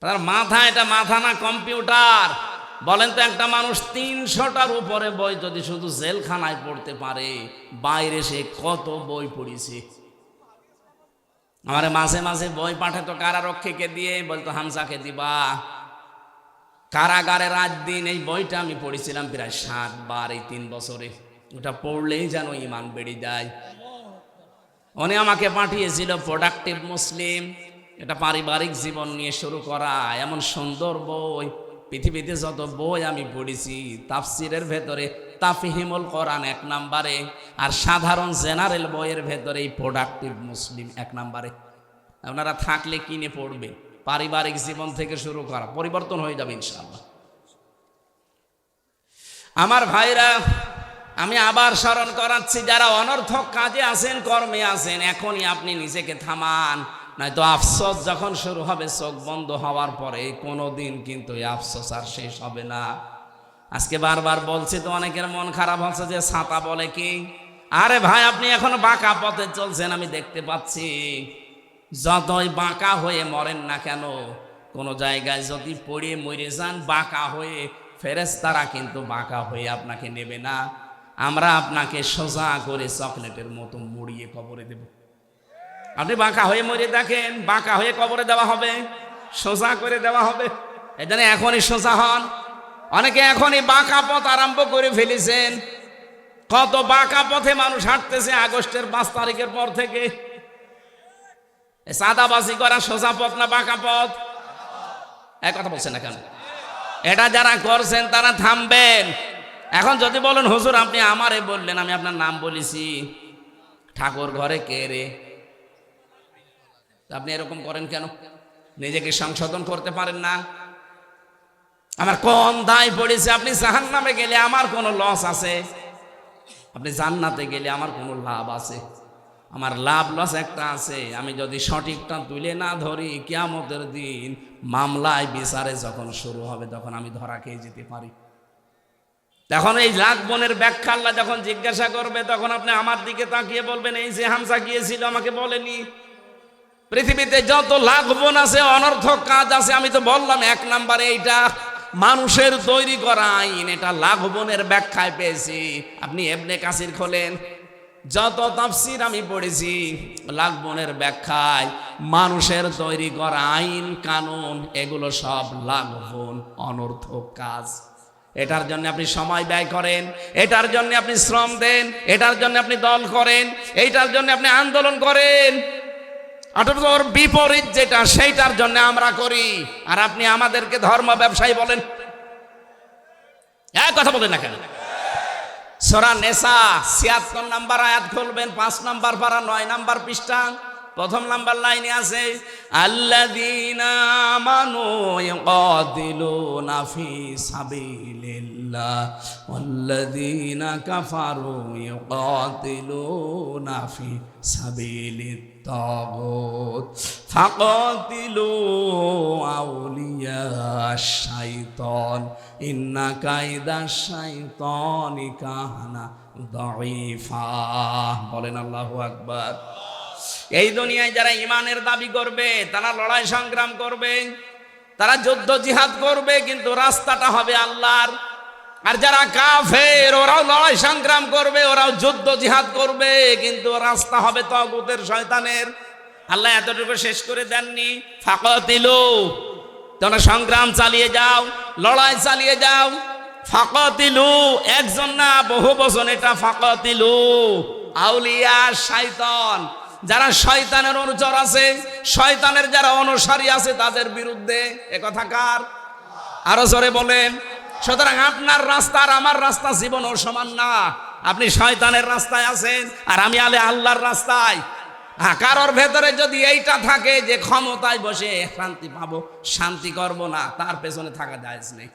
তার মাথা, এটা মাথা না কম্পিউটার। বলেন তো, একটা মানুষ 300টার উপরে বই যদি শুধু জেলখানায় পড়তে পারে, বাইরে সে কত বই পড়েছে। আমার মাঝে মাঝে বই পাঠাতো কারারক্ষীকে দিয়ে, বলতো হামজাকে দিবা। কারাগারে রাত দিন এই বইটা আমি পড়েছিলাম প্রায় 7 বার এই 3 বছরে। ওটা পড়লেই যেন ঈমান বেড়ে যায়। উনি আমাকে পাঠিয়েছিল প্রোডাক্টিভ মুসলিম, এটা পারিবারিক জীবন নিয়ে শুরু করা। এমন সুন্দর বই, পৃথিবীতে যত বই আমি পড়েছি, তাফসিরের ভেতরে তাফহিমুল কোরআন 1 নম্বরে, আর সাধারণ জেনারেল বইয়ের ভেতরে এই প্রোডাক্টিভ মুসলিম 1 নম্বরে। আপনারা থাকলে কিনে পড়বেন। পারিবারিক জীবন থেকে শুরু করা, পরিবর্তন হয়ে যাবে ইনশাআল্লাহ। আমার ভাইরা, আমি আবার স্মরণ করাচ্ছি, যারা অনর্থক কাজে আছেন, কর্মে আছেন, এখনই আপনি নিজেকে থামান, নয়তো আফসোস যখন শুরু হবে চোখ বন্ধ হওয়ার পরে, কোনোদিন কিন্তু এই আফসোস আর শেষ হবে না। আজকে বারবার বলছি তো, অনেকের মন খারাপ হচ্ছে যে ছাতা বলে কি। আরে ভাই, আপনি এখনো বাঁকা পথে চলছেন, আমি দেখতে পাচ্ছি। যতই বাঁকা হয়ে মরেন না কেন, কোনো জায়গায় যদি পড়ে মরে যান বাঁকা হয়ে, ফেরেশতারা কিন্তু বাঁকা হয়ে আপনাকে নেবে না। আমরা আপনাকে সোজা করে চকলেটের মতো মুড়িয়ে কবরে দেব। আপনি বাঁকা হয়ে মরে দেখেন, বাঁকা হয়ে কবরে দেওয়া হবে, সোজা করে দেওয়া হবে। এই জন্য এখনই সোজা হন। অনেকে এখনই বাঁকা পথ আরম্ভ করে ফেলেছেন। কত বাঁকা পথে মানুষ হাঁটতেছে আগস্টের 5 তারিখের পর থেকে। সাদাবাজি করা সোজা পথ না বাঁকা পথ? এক কথা বলছেন না কেন? এটা যারা করছেন তারা থামবেন। এখন যদি বলেন হুজুর আপনি আমারে বললেন, আমি আপনার নাম বলেছি, ঠাকুর ঘরে কে রে, আপনি এরকম করেন কেন? নিজেকে সংশোধন করতে পারেন না? আমার কোন দায় পড়েছে? আপনি জাহান্নামে গেলে আমার কোনো লস আছে? আপনি জান্নাতে গেলে আমার কোনো লাভ আছে? আমার লাভ লস একটা আছে, আমি যদি সঠিকটা তুলে না ধরি, কিয়ামতের দিন মামলায় বিচারে যখন শুরু হবে তখন আমি ধরা খেয়ে যেতে পারি। তখন এই লাখ বোনের ব্যাখ্যা আল্লাহ যখন জিজ্ঞাসা করবে, তখন আপনি আমার দিকে তাকিয়ে বলবেন, এই যে হামজা গিয়েছিল আমাকে বলেনি। পৃথিবীতে যত লাখ বোন আছে, অনর্থক কাজ আছে, আমি তো বললাম 1 নম্বরে এইটা মানুষের তৈরি করা আইন। এটা লাখ বোনের ব্যাখ্যায় পেয়েছি। আপনি ইবনে কাসির খোলেন, যত তাফসীর আমি পড়েছি, লাখ বোনের ব্যাখ্যায় মানুষের তৈরি করা আইন কানুন, এগুলো সব লাখ বোন অনর্থক কাজ। এটার জন্য আপনি সময় ব্যয় করেন, এটার জন্য আপনি শ্রম দেন, এটার জন্য আপনি দল করেন, এইটার জন্য আপনি আন্দোলন করেন। অথচ ওর বিপরীত যেটা, সেইটার জন্য আমরা করি, আর আপনি আমাদেরকে ধর্ম ব্যবসায়ী বলেন। এক কথা বলেন না কেন? সূরা নিসা ৭৬ নম্বর আয়াত খুলবেন, ৫ নম্বর পারা ৯ নম্বর পৃষ্ঠা, ১ম নম্বর লাইনে আছে, আল্লাযীনা আমানু ইয়াকাতিলুনা ফি সাবিলিল্লাহ সাবিলিল্লাহ ওয়াল্লাযীনা কাফারু ইউকাতিলুনা ফি সাবিলিত তাগুত ফাকাতিলু আউলিয়াশ শাইতান ইন্না কাইদাশ শাইতানি কানা দাঈফা। বলেন আল্লাহু আকবার। এই দুনিয়ায় যারা ঈমানের দাবি করবে তারা লড়াই সংগ্রাম করবে, তারা যুদ্ধ জিহাদ করবে, কিন্তু রাস্তাটা হবে আল্লাহর। আর যারা কাফের ওরাও লড়াই সংগ্রাম করবে, ওরাও যুদ্ধ জিহাদ করবে, কিন্তু রাস্তা হবে তাগুতের শয়তানের। আল্লাহ এতটুকু শেষ করে দেননি, ফাকাতিলু, তোমরা সংগ্রাম চালিয়ে যাও, লড়াই চালিয়ে যাও। ফাকাতিলু একজন না বহু বচন এটা, ফাকাতিলু আউলিয়া শয়তান, যারা শয়তানের অনুচর আছে, শয়তানের যারা অনুসারী আছে তাদের বিরুদ্ধে। এ কথা কার? আরো জোরে বলেন। সুতরাং আপনার রাস্তা আর আমার রাস্তা জীবনও সমান না। আপনি শয়তানের রাস্তায় আছেন আর আমি আল্লাহর রাস্তায়। কারোর ভেতরে যদি এইটা থাকে যে ক্ষমতায় বসে শান্তি পাবো, শান্তি করব না, তার পেছনে থাকা জায়েজ নেই।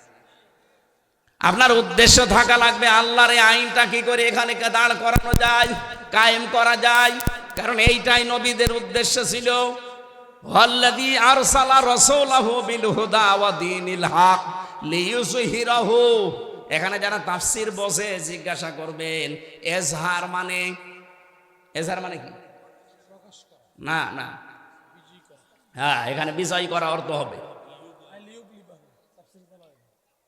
আপনার উদ্দেশ্য থাকা লাগবে আল্লাহর এই আইনটা কি করে এখানে দাঁড় করানো যায়, কায়েম করা যায়। কারণ এইটাই নবীদের উদ্দেশ্য ছিল। ওয়াল্লাযী আরসালা রাসূলাহু বিল হুদা ওয়া দীনিল হক লিইয়ুযহিরাহু। এখানে যারা তাফসীর বসে জিজ্ঞাসা করবেন এজহার মানে, এজহার মানে কি? না না, হ্যাঁ, এখানে বিজয় করা অর্থ হবে।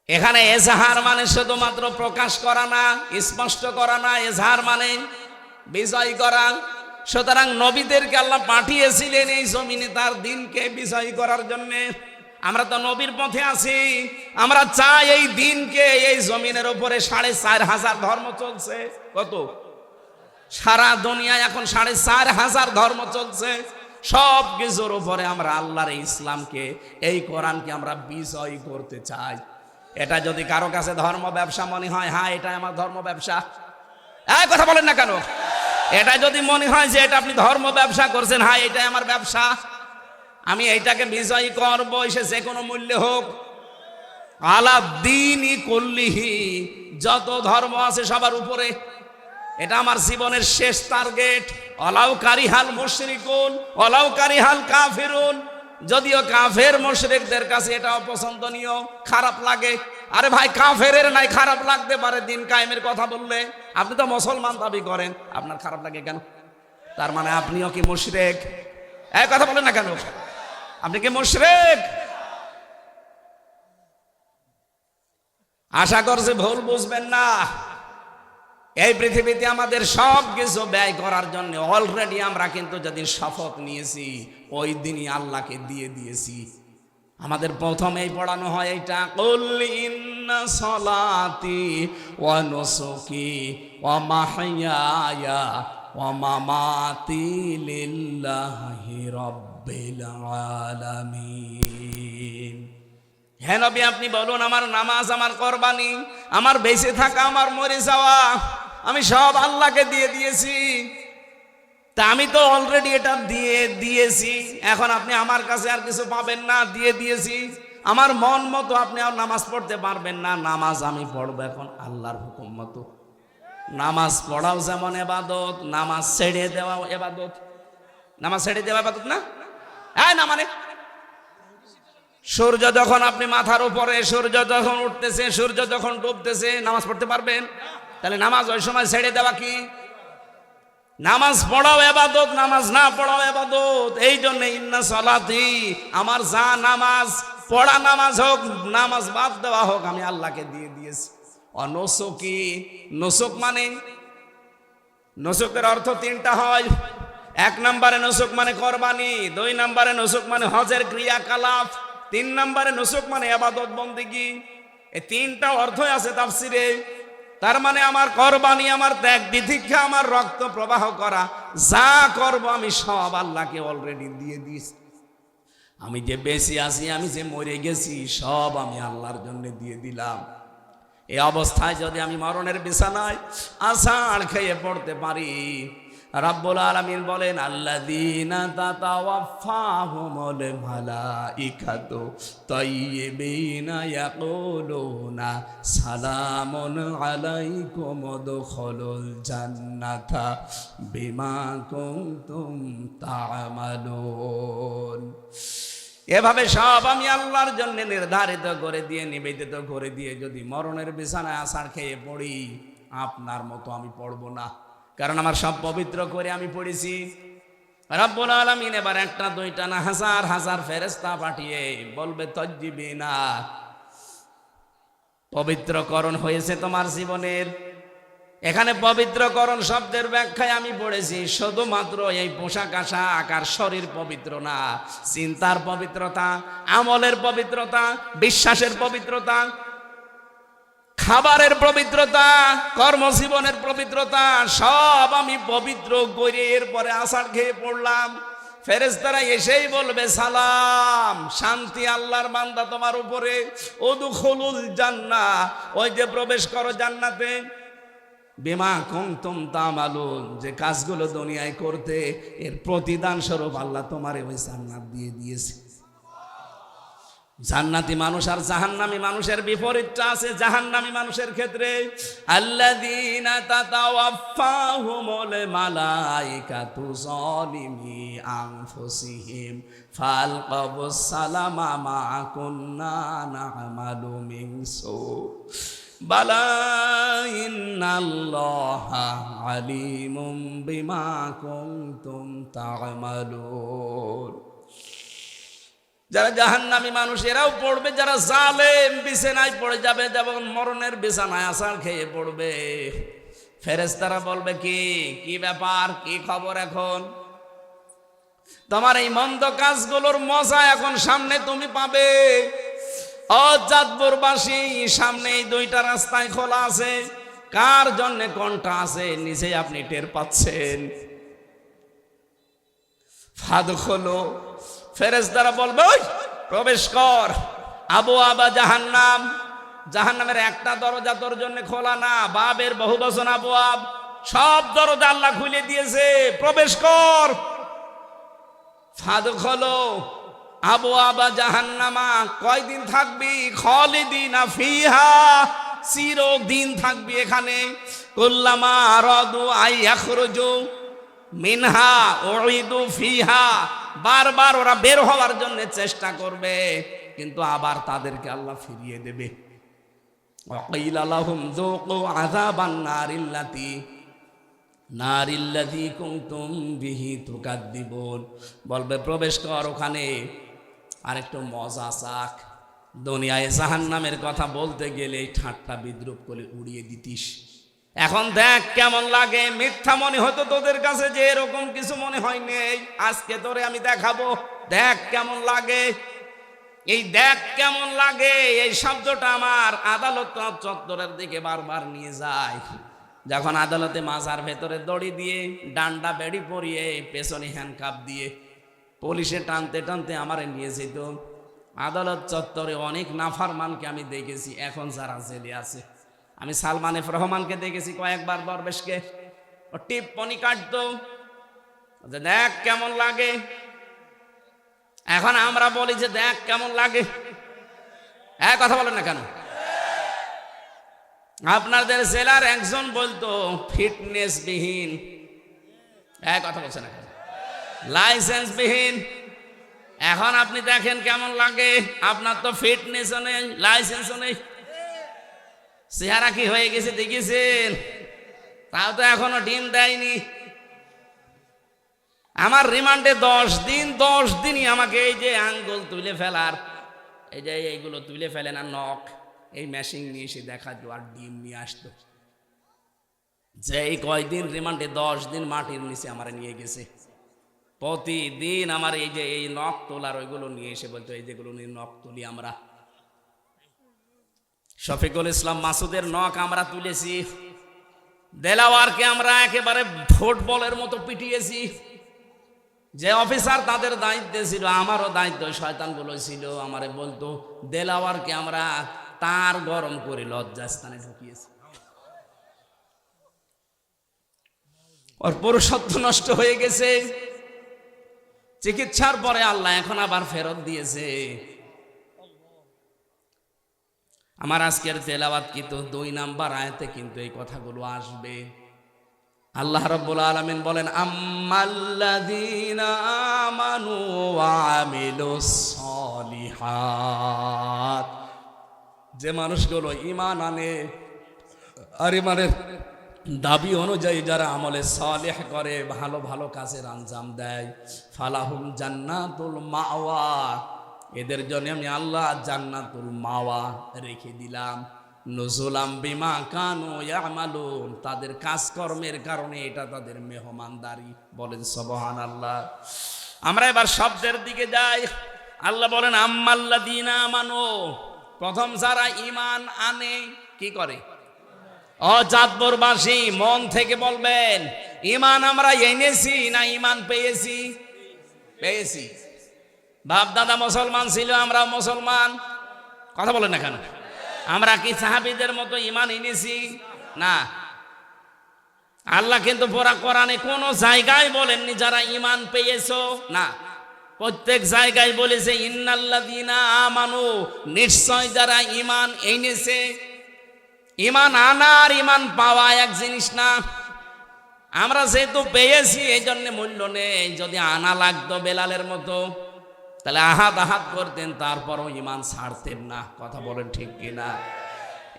এখানে এজহার মানে শুধুমাত্র প্রকাশ করা না, স্পষ্ট করা না, এজহার মানে বিজয় করা। সুতরাং নবীদেরকে আল্লাহ পাঠিয়েছিলেন এই জমিনে তার দিনকে বিজয় করার জন্য। আমরা তো নবীর পথে আছি, আমরা চাই এই দিনকে, এই জমিনের উপরে ৪৫০০ ধর্ম চলছে। কত? সারা দুনিয়ায় এখন ৪৫০০ ধর্ম চলছে। সব কিছুর উপরে আমরা আল্লাহর ইসলামকে, এই কোরআনকে আমরা বিজয় করতে চাই। এটা যদি কারো কাছে ধর্ম ব্যবসা মনে হয়, হ্যাঁ এটাই আমার ধর্ম ব্যবসা, এই কথা বলেন না কেন? এটা যদি মনে হয় যে এটা আপনি ধর্ম ব্যবসা করছেন, হ্যাঁ এটাই আমার ব্যবসা, আমি এইটাকে বিজয় করবো, সে যে কোনো মূল্যে হোক। আলা দ্বীনি কুল্লিহি, যত ধর্ম আছে সবার উপরে, এটা আমার জীবনের শেষ টার্গেট। ওয়ালাউ কারিহাল মুশরিকুন ওয়ালাউ কারিহাল কাফিরুন। যদিও কাফের মুশরিকদের কাছে এটা অপছন্দনীয়, খারাপ লাগে। আরে ভাই, কাফেরের নাই খারাপ লাগতে পারে দিন কায়েমের কথা বললে? আপনি তো মুসলমান দাবি করেন, আপনার খারাপ লাগে কেন? তার মানে আপনিও কি মুশরিক? এই কথা বলেন না কেন? আপনি কি মুশরিক? আশা করছি ভুল বুঝবেন না। এই পৃথিবীতে আমাদের সব কিছু ব্যয় করার জন্য অলরেডি আমরা কিন্তু যেদিন শপথ নিয়েছি ওই দিনই আল্লাহকে দিয়ে দিয়েছি। আমাদের প্রথমেই পড়ানো হয় এইটা, কুল ইন্না সলাতি ওয়া নুসুকি ওয়া মাহইয়ায়া ওয়া মামাতি লিল্লাহি রাব্বিল আলামিন। হে নবী, আপনি বলুন আমার নামাজ, আমার কুরবানি, আমার বেঁচে থাকা, আমার মরে যাওয়া, আমি সব আল্লাহকে দিয়ে দিয়েছি। তা আমি তো অলরেডি এটা দিয়ে দিয়েছি, এখন আপনি আমার কাছে আর কিছু পাবেন না, দিয়ে দিয়েছি। আমার মন মতো আপনি আর নামাজ পড়তে পারবেন না। নামাজ আমি পড়বো এখন আল্লাহর হুকুম মতো। নামাজ পড়াও যেমন ইবাদত, নামাজ ছেড়ে দেওয়া ইবাদত। নামাজ ছেড়ে দেওয়া ইবাদত না? হ্যাঁ না, মানে সূর্য যখন আপনি মাথার উপরে, সূর্য যখন উঠতেছে, সূর্য যখন ডুবতেছে, নামাজ পড়তে পারবেন? তাহলে নামাজ ওই সময় ছেড়ে দেওয়া কি? নামাজ পড়াও ইবাদত, নামাজ না পড়াও ইবাদত। এই জন্য ইন্না সলাতি, আমার যা নামাজ পড়া, নামাজ হোক, নামাজ বাদ দেওয়া হোক, আমি আল্লাহকে দিয়ে দিয়েছি। অনুসুকি, নুসুক মানে, নুসুকের অর্থ তিনটা হয়। এক নম্বরে নুসুক মানে কোরবানি, দুই নম্বরে নুসুক মানে হজের ক্রিয়াকলাপ, তিন নম্বরে নুসুক মানে ইবাদত বন্দেগী। এই তিনটা অর্থই আছে তাফসিরে। তার মানে আমার কোরবানি, আমার ত্যাগ তিতিক্ষা, আমার রক্ত প্রবাহ করা, যা করব আমি সব আল্লাহকে অলরেডি দিয়ে দিয়েছি। আমি যে বেঁচে আছি, আমি যে মরে গেছি, সব আমি আল্লাহর জন্য দিয়ে দিলাম। এই অবস্থায় যদি আমি মরণের বিছানায় আষাঢ় খেয়ে পড়তে পারি, রাব্বুল আলামিন বলেন আল্লাযীনা তাতাওয়াফাহুমুল মালাইকাতু তাইয়্যিবিনা ইয়াকুলুনা সালামুন আলাইকুম উদখুলুল জান্নাতা বিমা কুনতুম তা'মালুন। এভাবে সব আমি আল্লাহর জন্য নির্ধারিত করে দিয়ে, নিবেদিত করে দিয়ে যদি মরণের বিছানায় আছাড় খেয়ে পড়ি, আপনার মতো আমি পড়ব না, কারণ আমার সব পবিত্র করে আমি পড়েছি। রব্বুল আলামিন এবার একটা দুইটা না হাজার হাজার ফেরেশতা পাঠিয়ে বলবে তাজ্জিবিনা, পবিত্রকরণ হয়েছে তোমার জীবনের। এখানে পবিত্রকরণ শব্দের ব্যাখ্যায় আমি পড়েছি শুধুমাত্র এই পোশাক আশাক আর শরীর পবিত্র না, চিন্তার পবিত্রতা, আমলের পবিত্রতা, বিশ্বাসের পবিত্রতা, খাবারের পবিত্রতা, কর্মজীবনের পবিত্রতা, সব আমি পবিত্র করে এরপরে আছাড় খেয়ে পড়লাম। ফেরেশতারা এসেই বলবে সালাম, শান্তি আল্লাহর বান্দা তোমার উপরে, উদখুলুল জান্নাহ, ওই যে প্রবেশ করো জান্নাতে, বিমা কুনতুম তা'মালুন, যে কাজগুলো দুনিয়ায় করতে এর প্রতিদান স্বরূপ আল্লাহ তোমারে ওই জান্নাত দিয়ে দিয়েছে। জান্নাতি মানুষ আর জাহান্নামী মানুষের বিপরীতটা আছে জাহান্নামী মানুষের ক্ষেত্রে। আল্লাযীনা তাতাওয়াফাহুমুল মালাইকাতু যালিমি আনফুসিহিম ফালকাবুস সালামা মা কুন্না না'মালু মিন সু বালা ইন্নাল্লাহা আলিমুম বিমা কুনতুম তা'মালুন। যারা জাহান্নামী মানুষ এরাও পড়বে, যারা জালেম বিছানায় পড়ে যাবে, যেমন মরণের বিছানায় আছাড় খেয়ে পড়বে, ফেরেশতারা বলবে কি কি ব্যাপার, কি খবর, এখন তোমার এই মন্দ কাজগুলোর মজা এখন সামনে তুমি পাবে। চাঁদপুরবাসী, সামনে এই দুইটা রাস্তায় খোলা আছে, কার জন্য কোনটা আছে নিচে আপনি টের পাচ্ছেন। ফাদখুলু, ফেরেশতারা বলবে প্রবেশ কর। আবওয়াবা জাহান্নাম, জাহান্নামের একটা দরজা তোর জন্য খোলা না, বাবের বহু বচন আবওয়াব, সব দরজা আল্লাহ খুলে দিয়েছে, প্রবেশ কর। ফাদখুলু আবওয়াবা জাহান্নামা, কয়দিন থাকবি? খালিদিনা ফিহা, চিরদিন থাকবি এখানে। কুল্লামা আরাদু আই ইয়াখরুজু মিনহা উইদু ফিহা, বারবার ওরা বের হওয়ার জন্য চেষ্টা করবে, কিন্তু আবার তাদেরকে আল্লাহ ফিরিয়ে দেবে। ওয়াকিলা লাহুম যুকু আযাবান নারিল্লাযী কুনতুম বিহি তুকাদ্দিবুন, বলবে প্রবেশ কর ওখানে, আরেকটু মজা চাক। দুনিয়ায় জাহান্নামের কথা বলতে গেলে ঠাট্টা বিদ্রুপ করে উড়িয়ে দিতিস, এখন দেখ কেমন লাগে। মিথ্যা মনে হতো তোদের কাছে যে এরকম কিছু মনে হয়নি, আজকে তোরে আমি দেখাবো, দেখ কেমন লাগে। এই দেখ কেমন লাগে এই শব্দটা আমার আদালত চত্বরের দিকে বারবার নিয়ে যায়। যখন আদালতে মাজার ভেতরে দড়ি দিয়ে, ডান্ডা বেড়ি পরিয়ে, পেছনে হ্যান্ডকাপ দিয়ে পুলিশে টানতে টানতে আমারে নিয়ে যেত। আদালত চত্বরে অনেক নাফরমানকে আমি দেখেছি, এখন যারা জেলে আছে। আমি সালমান এফ রহমানকে দেখেছি কয়েকবার, দরবেশকে, ও টিপ্পনি কাটতো, দেখ কেমন লাগে। এখন আমরা বলি যে দেখ কেমন লাগে, কথা বলেন না কেন? আপনাদের জেলার একজন বলতো ফিটনেস বিহীন, কথা বলছে না, লাইসেন্স বিহীন। এখন আপনি দেখেন কেমন লাগে, আপনার তো ফিটনেসও নেই, লাইসেন্সও নেই, চেহারা কি হয়ে গেছে দেখেছেন? তাও তো এখনো ডিম দেয়নি। আমার রিমান্ডে 10 দিন, 10 দিনই আমাকে এই যে আঙ্গুল তুলে ফেলার, এই যে এইগুলো তুলে ফেলে না, নখ, এই মেশিন নিয়ে এসে দেখাতো আর ডিম নিয়ে আসতো। যে এই কয়দিন রিমান্ডে 10 দিন মাটির নিচে আমার নিয়ে গেছে, প্রতিদিন আমার এই যে এই নখ তোলার ওইগুলো নিয়ে এসে বলতো এই যেগুলো নিয়ে নখ তুলি আমরা। শফিকুল ইসলাম মাসুদের নখ আমরা তুলেছি, দেলাওয়ারকে আমরা একেবারে ফুটবলের মতো পিটিয়েছি। যে অফিসার তাদের দায়িত্বে ছিল, আমারও দায়িত্ব, শয়তানগুলো ছিল, আমারে বলতো দেলাওয়ারকে আমরা তার গরম করে লজ্জাস্থানে ঢুকিয়েছি। ওর পুরুষত্ব নষ্ট হয়ে গেছে। চিকিৎসার পরে আল্লাহ এখন আবার ফেরত দিয়েছে। আমার আজকের তেলাওয়াত কিন্তু 2 নাম্বার আয়াতে কিন্তু এই কথাগুলো আসবে। আল্লাহ রাব্বুল আলামিন বলেন, আম্মাল্লাযীনা আমানু ওয়া আমিলুস সলিহাত, যে মানুষগুলো ঈমান আনে আর ঈমানের দাবি অনুযায়ী যারা আমলে সালেহ করে, ভালো ভালো কাজের আঞ্জাম দেয়, ফালাহুম জান্নাতুল মাওয়া, এদের জন্য আমি আল্লাহ জান্নাতুল মাওয়া রেখে দিলাম। নুজুলাম বিমা কানু ইয়ামালুন, তাদের কাজকর্মের কারণে এটা তাদের মেহমানদারি। বলেন সুবহানাল্লাহ। আমরা এবার শব্দের দিকে যাই। আল্লাহ বলেন আম্মাল্লাযীনা আমানু, প্রথম যারা ঈমান আনে কি করে? চাঁদপুরবাসী মন থেকে বলবেন, ঈমান আমরা এনেছি না ঈমান পেয়েছি? পেয়েছি। বাপ দাদা মুসলমান ছিল, আমরা মুসলমান। কথা বলেন না কেন? আমরা কি সাহাবীদের মতো ঈমান এনেছি? না। আল্লাহ কিন্তু পুরা কোরআনে কোন জায়গায় বলেননি যারা ঈমান পেয়েছো, না। প্রত্যেক জায়গায় বলেছে ইন্নাল্লাযীনা আমানু, নিশ্চয় যারা ঈমান এনেছে। ঈমান আনা আর ঈমান পাওয়া এক জিনিস না। আমরা যেহেতু পেয়েছি এই জন্য মূল্য নেই। যদি আনা লাগতো বেলালের মতো, তাহলে আহাত আহাত করতেন, তারপরও ঈমান ছাড়তেন না। কথা বলেন ঠিক কিনা?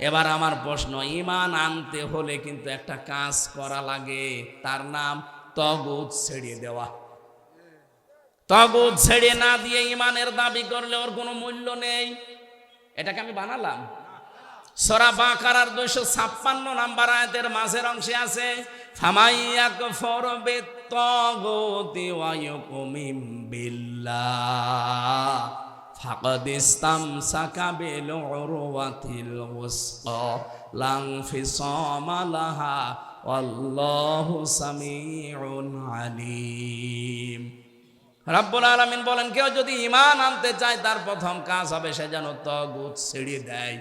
এবার আমার প্রশ্ন, ঈমান আনতে হলে কিন্তু একটা কাজ করা লাগে, তার নাম তাগুত ছেড়ে দেওয়া। তাগুত ছেড়ে না দিয়ে ঈমানের দাবি করলে ওর কোনো মূল্য নেই। এটাকে আমি বানালাম। সূরা বাকারার 256 নাম্বার আয়াতের মাঝের অংশে আছে, ফামাইয়াকফুর বিত্তাগুতি ওয়া ইউমিন বিল্লাহ ফাকাদ ইসতামসাকা বিল উরওয়াতিল ওয়াসকা লা ইনফিসামা লাহা ওয়াল্লাহু সামিউন আলীম। রাব্বুল আলামিন বলেন, কেউ যদি ঈমান আনতে চায় তার প্রথম কাজ হবে সে যেন তাগুত ছেড়ে দেয়।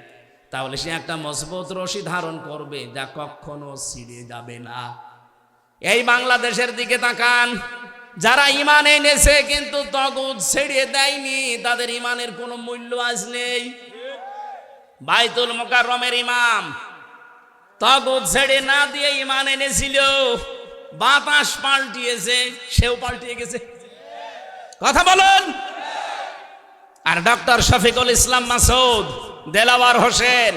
তাহলে সে একটা মজবুত রশি ধারণ করবে যা কখনো ছিঁড়ে যাবে না। এই বাংলাদেশের দিকে তাকান, যারা ঈমান এনেছে কিন্তু তাগুত ছেড়ে দেয়নি, তাদের ঈমানের কোনো মূল্য আজ নেই। বাইতুল মুকাররমের ইমাম তাগুত ছেড়ে না দিয়ে ঈমান এনেছিল, বাতাস পাল্টিয়েছে, সেও পাল্টিয়ে গেছে। কথা বলুন। আর ডক্টর শফিকুল ইসলাম মাসুদ, দেলাওয়ার হোসেন,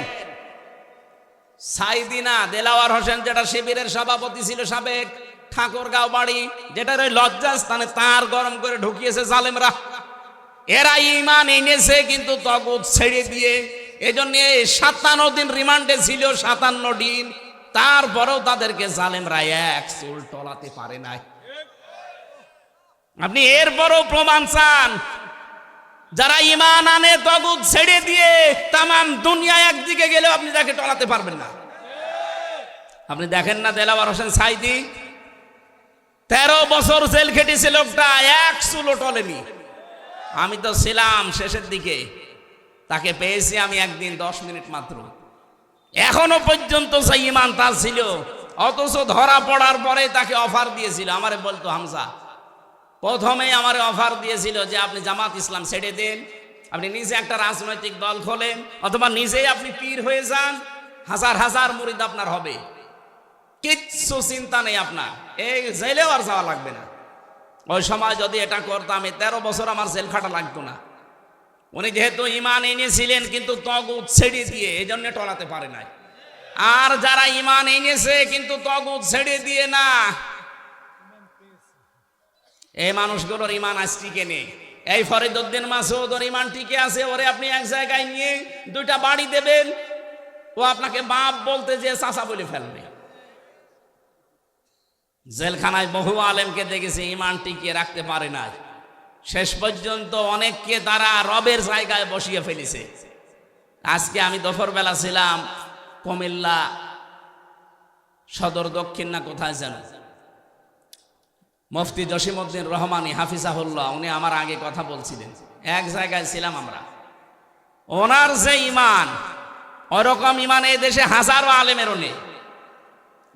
সাইদিনা দেলাওয়ার হোসেন যেটা শিবিরের সভাপতি ছিল সাবেক, ঠাকুরগাঁও বাড়ি, যেটার ওই লজ্জাস্থানে তার গরম করে ঢুকিয়েছে জালেমরা। এরা ঈমান এনেছে কিন্তু তাগুত ছেড়ে দিয়ে। এজন্য 57 দিন রিমান্ডে ছিল, 57 দিন। তারপরেও তাদেরকে জালেমরা এক চুল টলাতে পারে নাই। আপনি এরপরও প্রমাণ চান? যারা ঈমান আনে তাগুত ছেড়ে দিয়ে তামাম দুনিয়া একদিকে গেলেও আপনি তাকে টলাতে পারবেন না। আপনি দেখেন না দেলাওয়ার হোসেন সাইদি, 13 বছর জেল খেটেছে লোকটা, এক চুলও টলেনি। আমি তো ছিলাম শেষের দিকে, তাকে পেয়েছি আমি একদিন 10 মিনিট মাত্র। এখনো পর্যন্ত সেই ঈমান তার ছিল, অথচ ধরা পড়ার পরে তাকে অফার দিয়েছিল। আমারে বলতো, হামজা প্রথমেই আমার অফার দিয়েছিল যে আপনি জামাত ইসলাম ছেড়ে দেন, আপনি নিজে একটা রাজনৈতিক দল খোলেন, অথবা নিজেই আপনি পীর হয়ে যান, হাজার হাজার মুরিদ আপনার হবে, কিচ্ছু চিন্তা নেই আপনার, এই জেলেও আর যাওয়া লাগবে না। ওই সময় যদি এটা করতাম, 13 বছর আমার জেল খাটা লাগতো না। উনি যেহেতু ঈমান এনেছিলেন কিন্তু তাগুত ছেড়ে দিয়ে, এই জন্য টলাতে পারে নাই। আর যারা ঈমান এনেছে কিন্তু তাগুত ছেড়ে দিয়ে না, এই মানুষগুলোর ঈমান আজ টিকে নেই। এই ফরিদউদ্দিন মাসুদ, ওর ঈমান টিকে আছে। ওরে আপনি এক জায়গায় নিয়ে 2টা বাড়ি দেবেন, ও আপনাকে বাপ বলতে যে চাচা বলে ফেলবে। জেলখানায় বহু আলেমকে দেখেছি ঈমান টিকিয়ে রাখতে পারে না, শেষ পর্যন্ত অনেককে তারা রবের জায়গায় বসিয়ে ফেলেছে। আজকে আমি দুপুরবেলা ছিলাম কুমিল্লা সদর দক্ষিণ না কোথায় যেন, মুফতি জসিমউদ্দিন রহমানী হাফিজাহুল্লাহ, উনি আমার আগে কথা বলছিলেন। এক জায়গায় ছিলাম আমরা, ওনার যে ঈমান, ওরকম ঈমান এই দেশে হাজারো আলেমেরও নেই।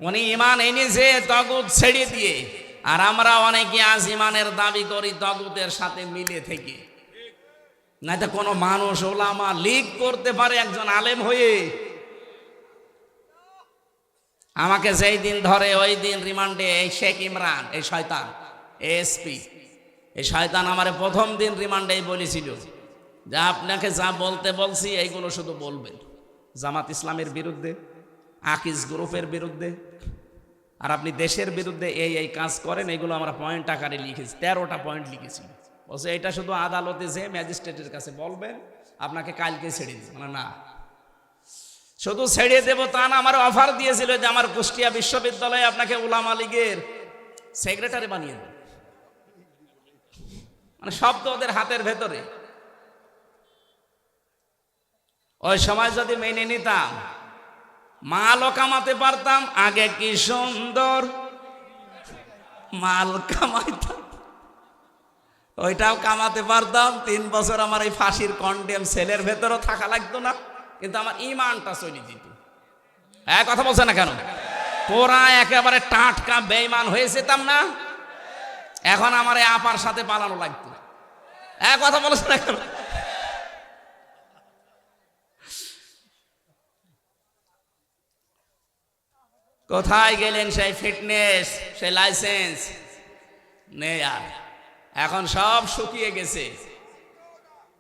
উনি ইমান এনেছে তগুত ছেড়ে দিয়ে, আর আমরা অনেকে আজ ইমানের দাবি করি তগুতের সাথে মিলে থেকে। না তো কোনো মানুষ ওলামা লীগ করতে পারে একজন আলেম হয়ে? আমাকে যেই দিন ধরে ওই দিন রিমান্ডে এই শেখ ইমরান, এই শয়তান এসপি, এই শয়তান আমারে প্রথম দিন রিমান্ডেই বলেছিল যে আপনাকে যা বলতে বলছি এইগুলো শুধু বলবেন জামাত ইসলামের বিরুদ্ধে, আকিজ গ্রুপের বিরুদ্ধে, আর আপনি দেশের বিরুদ্ধে এই কাজ করেন, এগুলো আমরা পয়েন্ট আকারে লিখেছি, 13টা পয়েন্ট লিখেছি। বলছে এটা শুধু আদালতে যে ম্যাজিস্ট্রেটের কাছে বলবেন, আপনাকে কালকে ছেড়ে দিই। মানে না, শুধু ছেড়ে দেবো তা না, আমার অফার দিয়েছিল যে আমার কুষ্টিয়া বিশ্ববিদ্যালয়ে আপনাকে উলামা লীগের সেক্রেটারি বানিয়ে দেব। মানে সব তো ওদের হাতের ভেতরে। ওই সময় যদি মেনে নিতাম, মালও কামাতে পারতাম, আগে কি সুন্দর মাল কামাইতাম, ওইটাও কামাতে পারতাম। 3 বছর আমার এই ফাঁসির কন্ডেম সেলের ভেতরও থাকা লাগতো না, কিন্তু আমার ইমানটা চলে যেত। কথা বলছে না কেন? পুরা একেবারে টাটকা বেঈমান হয়ে যেতাম না? এখন আমার এই আপার সাথে পালানো লাগতো। কথা বলছে না কেন? কোথায় গেলেন সেই ফিটনেস, সেই লাইসেন্স নেই আর, এখন সব শুকিয়ে গেছে।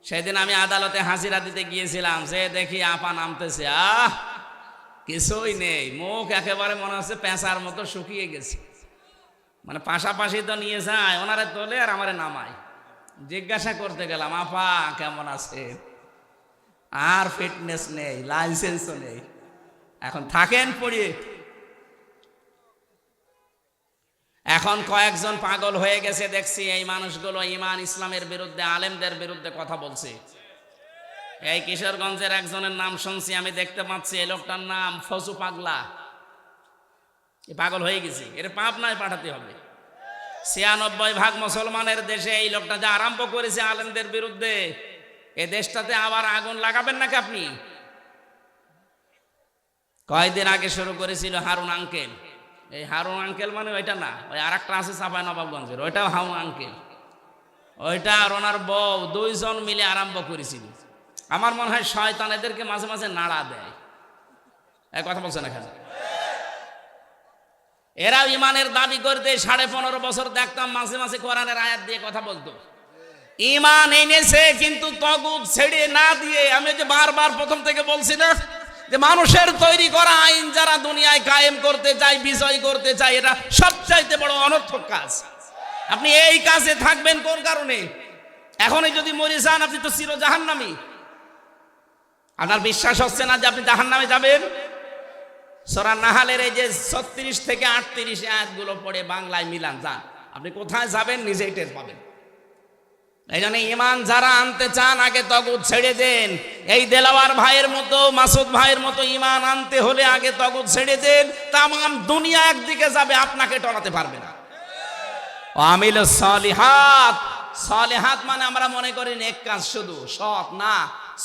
সেদিন আমি আদালতে হাজিরা দিতে গিয়েছিলাম, যে দেখি আপা নামতেছে, কিছুই নেই, মুখ একেবারে মনে হচ্ছে পেঁচার মতো শুকিয়ে গেছে। মানে পাশাপাশি তো নিয়ে যায়, ওনারে তোলে আর আমারে নামায়। জিজ্ঞাসা করতে গেলাম, আপা কেমন আছে? আর ফিটনেস নেই, লাইসেন্সও নেই, এখন থাকেন পড়িয়ে। এখন কয়েকজন পাগল হয়ে গেছে দেখছি, এই মানুষগুলো ইমান ইসলামের বিরুদ্ধে, আলেমদের বিরুদ্ধে কথা বলছে। এই কিশোরগঞ্জের একজনের নাম শুনছি, আমি দেখতে পাচ্ছি, এই লোকটার নাম ফজু পাগলা। পাগল হয়ে গেছি, এর পাবনায় পাঠাতে হবে। 96% মুসলমানের দেশে এই লোকটা যা আরম্ভ করেছে আলেমদের বিরুদ্ধে, এ দেশটাতে আবার আগুন লাগাবেন নাকি আপনি? কয়েকদিন আগে শুরু করেছিল হারুন আঙ্কেল। এই হারুন আঙ্কেল মানে ওইটা না, ওই আর একটা আছে চাঁপাই নবাবগঞ্জের, ওইটাও হারুন আঙ্কেল। ওইটা আর ওনার বউ 2 জন মিলে আরম্ভ করেছিল। আমার মনে হয় শয়তান এদেরকে মাঝে মাঝে নাড়া দেয়। কথা বলছে না কেন? এরাও ইমানের দাবি করতে 15.5 বছর দেখতাম মাঝে মাঝে কোরআনের আয়াত দিয়ে কথা বলতো। ইমান এনেছে কিন্তু তগুত ছেড়ে না দিয়ে, আমি যে বারবার প্রথম থেকে বলছি না যে মানুষের তৈরি করা আইন যারা দুনিয়ায় কায়েম করতে চায়, বিজয় করতে চায়, এটা সবচাইতে বড় অনর্থক কাজ। আপনি এই কাজে থাকবেন কোন কারণে? এখনই যদি মরে যান, আপনি তো চির জাহান্নামী। আপনার বিশ্বাস হচ্ছে না যে আপনি জাহান্নামে যাবেন? সূরা নাহালের এই যে 36 থেকে 38 আয়াতগুলো পড়ে বাংলায় মিলান, যান, আপনি কোথায় যাবেন নিজেই টের পাবেন। এই জন্য ইমান যারা আনতে চান, আগে তগুত ছেড়ে দেন। এই দেলাওয়ার ভাইয়ের মতো, মাসুদ ভাইয়ের মতো ইমান আনতে হলে আগে তগুত ছেড়ে দেন। তামাম দুনিয়া একদিকে যাবে, আপনাকে টলাতে পারবে না। আমিলুস সালিহাত, সালেহাত মানে আমরা মনে করি নেক কাজ শুধু, সৎ না।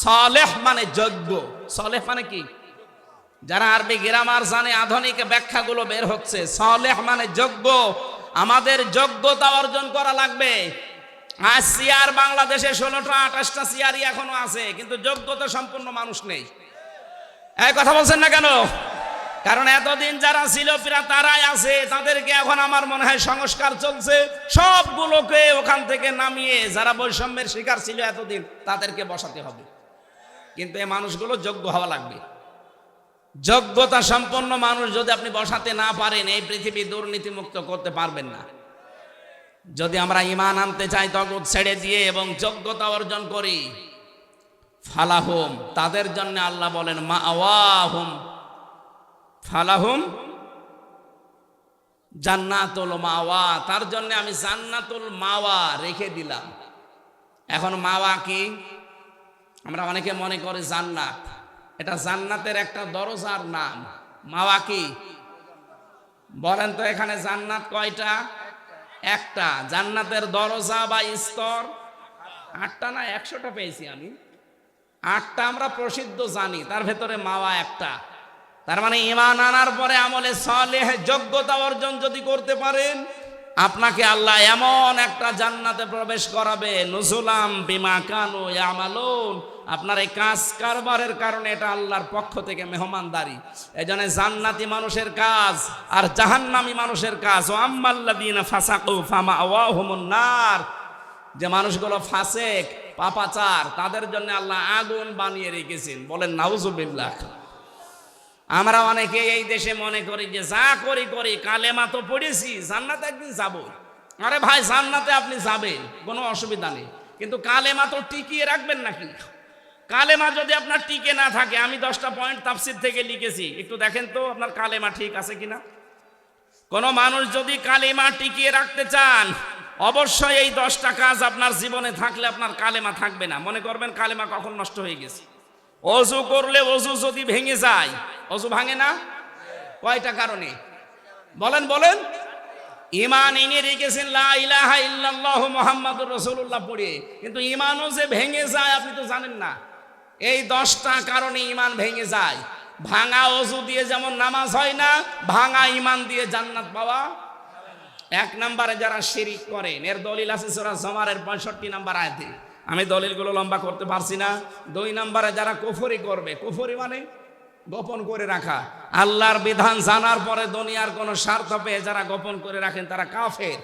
সালেহ মানে যোগ্য। সালেহ মানে কি? যারা আরবি গ্রামার জানে, আধুনিক ব্যাখ্যাগুলো বের হচ্ছে। সালেহ মানে যোগ্য। আমাদের যোগ্যতা অর্জন করা লাগবে। আজ সিয়ার বাংলাদেশে 16টা 28টা সিয়ারই এখনো আছে, কিন্তু যোগ্যতা সম্পূর্ণ মানুষ নেই। এই কথা বলছেন না কেন? কারণ এতদিন যারা ছিল প্রায় তারাই আছে, তাদেরকে এখন আমার মনে হয় সংস্কার চলছে, সবগুলোকে ওখান থেকে নামিয়ে যারা বৈষম্যের শিকার ছিল এতদিন, তাদেরকে বসাতে হবে। কিন্তু এই মানুষগুলো যোগ্য হওয়া লাগবে। যোগ্যতা সম্পন্ন মানুষ যদি আপনি বসাতে না পারেন, এই পৃথিবী দুর্নীতিমুক্ত করতে পারবেন না। যদি আমরা ঈমান আনতে চাই তগুত ছেড়ে দিয়ে এবং যোগ্যতা অর্জন করি, ফালাহুম, তাদের জন্য আল্লাহ বলেন মাওয়াহুম, ফালাহুম জান্নাতুল মাওয়া, তার জন্য আমি জান্নাতুল মাওয়া রেখে দিলাম। এখন মাওয়া কি? আমরা অনেকে মনে করি জান্নাত, এটা জান্নাতের একটা দরজার নাম। মাওয়া কি বলেন তো? এখানে জান্নাত কয়টা? একটা। জান্নাতের দরজা বা স্তর 8টা না 100টা পেয়েছি আমি। 8টা আমরা প্রসিদ্ধ জানি, তার ভেতরে মাওয়া একটা। তার মানে ঈমান আনার পরে আমলে সালেহ যোগ্যতা অর্জন যদি করতে পারেন, আপনাকে আল্লাহ এমন একটা জান্নাতে প্রবেশ করাবে, নুজুলাম বিমা কানু ইয়ামালুন। আপনার এই কাজ কারবারের কারণে এটা আল্লাহর পক্ষ থেকে মেহমানদারি। এজন্য জান্নাতি মানুষের কাজ আর জাহান্নামী মানুষের কাজ। ও আম্মাল্লাযীনা ফাসাকু ফামাওয়াহুমুন নার, যে মানুষগুলো ফাসেক পাপাচার, তাদের জন্য আল্লাহ আগুন বানিয়ে রেখেছেন। বলেন নাউজুবিল্লাহ। আমরা অনেকে এই দেশে মনে করি যে যা করি কালেমা তো পড়েছি, জান্নাতে একদিন যাব। আরে ভাই, জান্নাতে আপনি যাবেন, কোনো অসুবিধা নেই, কিন্তু কালেমা তো টিকিয়ে রাখবেন নাকি? কালেমা যদি আপনার টিকে না থাকে, আমি 10টা পয়েন্ট তাফসীর থেকে লিখেছি, একটু দেখেন তো আপনার কালেমা ঠিক আছে কিনা। কোনো মানুষ যদি কালেমা টিকিয়ে রাখতে চান, অবশ্যই এই 10টা কাজ আপনার জীবনে থাকলে আপনার কালেমা থাকবে না। মনে করবেন কালেমা কখন নষ্ট হয়ে গেছে। অজু করলে অজু যদি ভেঙে যায়, অজু ভাঙে না? কয়টা কারণে? বলেন। ঈমান এনে রেখেছেন লা ইলাহা ইল্লাল্লাহু মুহাম্মাদুর রাসূলুল্লাহ পড়ে, কিন্তু ঈমানও যে ভেঙে যায় আপনি তো জানেন না। এই 10টা কারণে ঈমান ভেঙে যায়। ভাঙা অজু দিয়ে যেমন নামাজ হয় না, ভাঙা ঈমান দিয়ে জান্নাত পাওয়া। 1 নম্বরে যারা শিরিক করেন, এর দলিল আছে সূরা জুমারের 65 নম্বর আয়াতে। আমি দলিলগুলো লম্বা করতে পারছি না। 2 নম্বরে যারা কুফরি করবে, কুফরি মানে গোপন করে রাখা, আল্লাহর বিধান জানার পরে দুনিয়ার কোনো স্বার্থ পেয়ে যারা গোপন করে রাখেন তারা কাফের।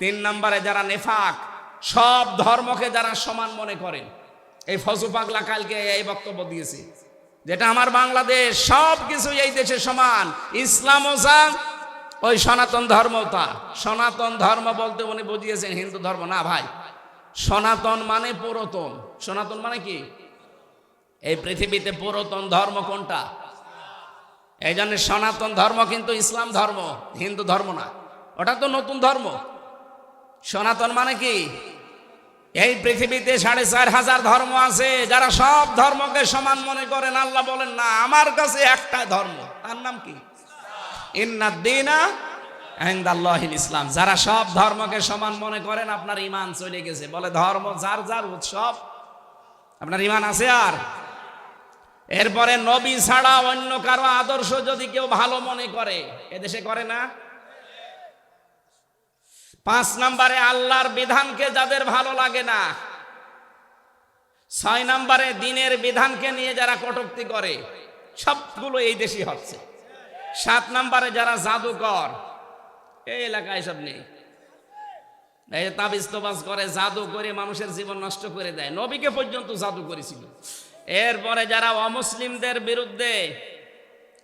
3 নম্বরে যারা নেফাক, সব ধর্মকে যারা সমান মনে করেন। এই ফজু পাগলা কালকে এই বক্তব্য দিয়েছে, যেটা আমার বাংলাদেশ, সব কিছু এই দেশে সমান, ইসলামও যা, ওই সনাতন ধর্মতা। সনাতন ধর্ম বলতে উনি বুঝিয়েছেন হিন্দু ধর্ম না ভাই। সনাতন মানে পুরাতন। সনাতন মানে কি? এই পৃথিবীতে পুরাতন ধর্ম কোনটা? এই জন্য সনাতন ধর্ম কিন্তু ইসলাম ধর্ম, হিন্দু ধর্ম না, ওটা তো নতুন ধর্ম। সনাতন মানে কি? এই পৃথিবীতে 4500 ধর্ম আছে, যারা সব ধর্মকে সমান মনে করেন। আল্লাহ বলেন না, আমার কাছে একটা ধর্ম, তার নাম কি? ইন্নাদ-দীনা ইনদাল্লাহিল ইসলাম। যারা সব ধর্মকে সমান মনে করেন, আপনার ঈমান চলে গেছে। বলে ধর্ম যার যার উৎসব, আপনার ঈমান আছে আর? এরপরে নবী ছাড়া অন্য কারো আদর্শ যদি কেউ ভালো মনে করে, এদেশে করে না। 5 নম্বরে আল্লাহর বিধানকে যাদের ভালো লাগে না। 6 নম্বরে দ্বীনের বিধানকে নিয়ে যারা কটূক্তি করে, সবগুলো এই দেশই হচ্ছে। 7 নম্বরে যারা জাদুকর, এই এলাকায় সব নেই, এই তাবিজ তোবাজ করে, জাদু করে মানুষের জীবন নষ্ট করে দেয়। নবীকে পর্যন্ত জাদু করেছিল। এরপরে যারা অমুসলিমদের বিরুদ্ধে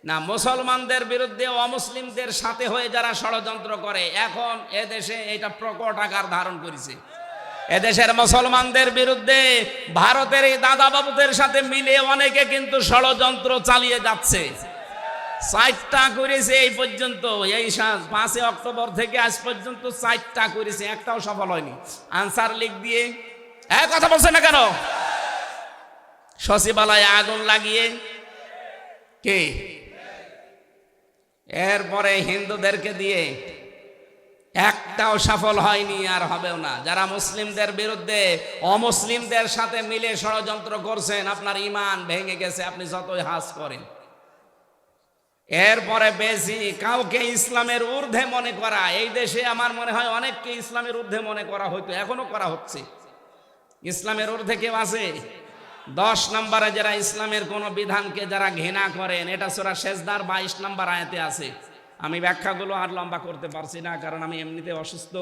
না, মুসলমানদের বিরুদ্ধে অমুসলিমদের সাথে হয়ে যারা ষড়যন্ত্র করে, এখন এদেশে এটা প্রকট আকার ধারণ করেছে। এদেশের মুসলমানদের বিরুদ্ধে ভারতের এই দাদা বাবুদের সাথে মিলে অনেকে কিন্তু ষড়যন্ত্র চালিয়ে যাচ্ছে। 4টা করেছে এই পর্যন্ত, এই 5 অক্টোবর থেকে আজ পর্যন্ত 4টা করেছে, একটাও সফল হয়নি। আনসার লিগ দিয়ে কথা বলছে না কেন? সচিবালয়ে আগুন লাগিয়ে কে? এরপরে হিন্দুদেরকে দিয়ে একটাও সফল হয়নি, আর হবেও না। যারা মুসলিমদের বিরুদ্ধে অমুসলিমদের সাথে মিলে ষড়যন্ত্র করছেন, আপনার ঈমান ভেঙে গেছে, আপনি যতই হাস করেন। এরপরে বেশি কাউকে ইসলামের ঊর্ধ্বে মনে করা, এই দেশে আমার মনে হয় অনেককে ইসলামের ঊর্ধ্বে মনে করা হইতো, এখনো করা হচ্ছে। ইসলামের ঊর্ধ্বে কেউ আছে? 10 নম্বরে যারা ইসলামের কোন বিধানকে যারা ঘৃণা করেন, এটা সূরা সেজদার 22 নম্বর আয়াতে আছে। আমি ব্যাখ্যাগুলো আর লম্বা করতে পারছি না, কারণ আমি এমনিতে অসুস্থ।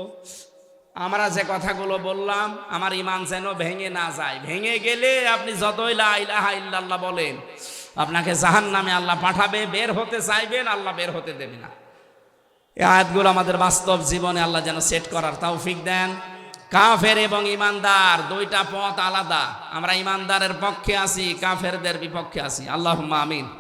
আমরা যে কথাগুলো বললাম, আমার ঈমান যেন ভেঙে না যায়। ভেঙে গেলে আপনি যতই লা ইলাহা ইল্লাল্লাহ বলেন, আপনাকে জাহান্নামে আল্লাহ পাঠাবে। বের হতে চাইবেন, আল্লাহ বের হতে দেবে না। এই আয়াতগুলো আমাদের বাস্তব জীবনে আল্লাহ যেন সেট করার তৌফিক দেন। কাফের এবং ইমানদার 2টা পথ আলাদা। আমরা ইমানদারের পক্ষে আছি, কাফেরদের বিপক্ষে আছি। আল্লাহুম্মা আমিন।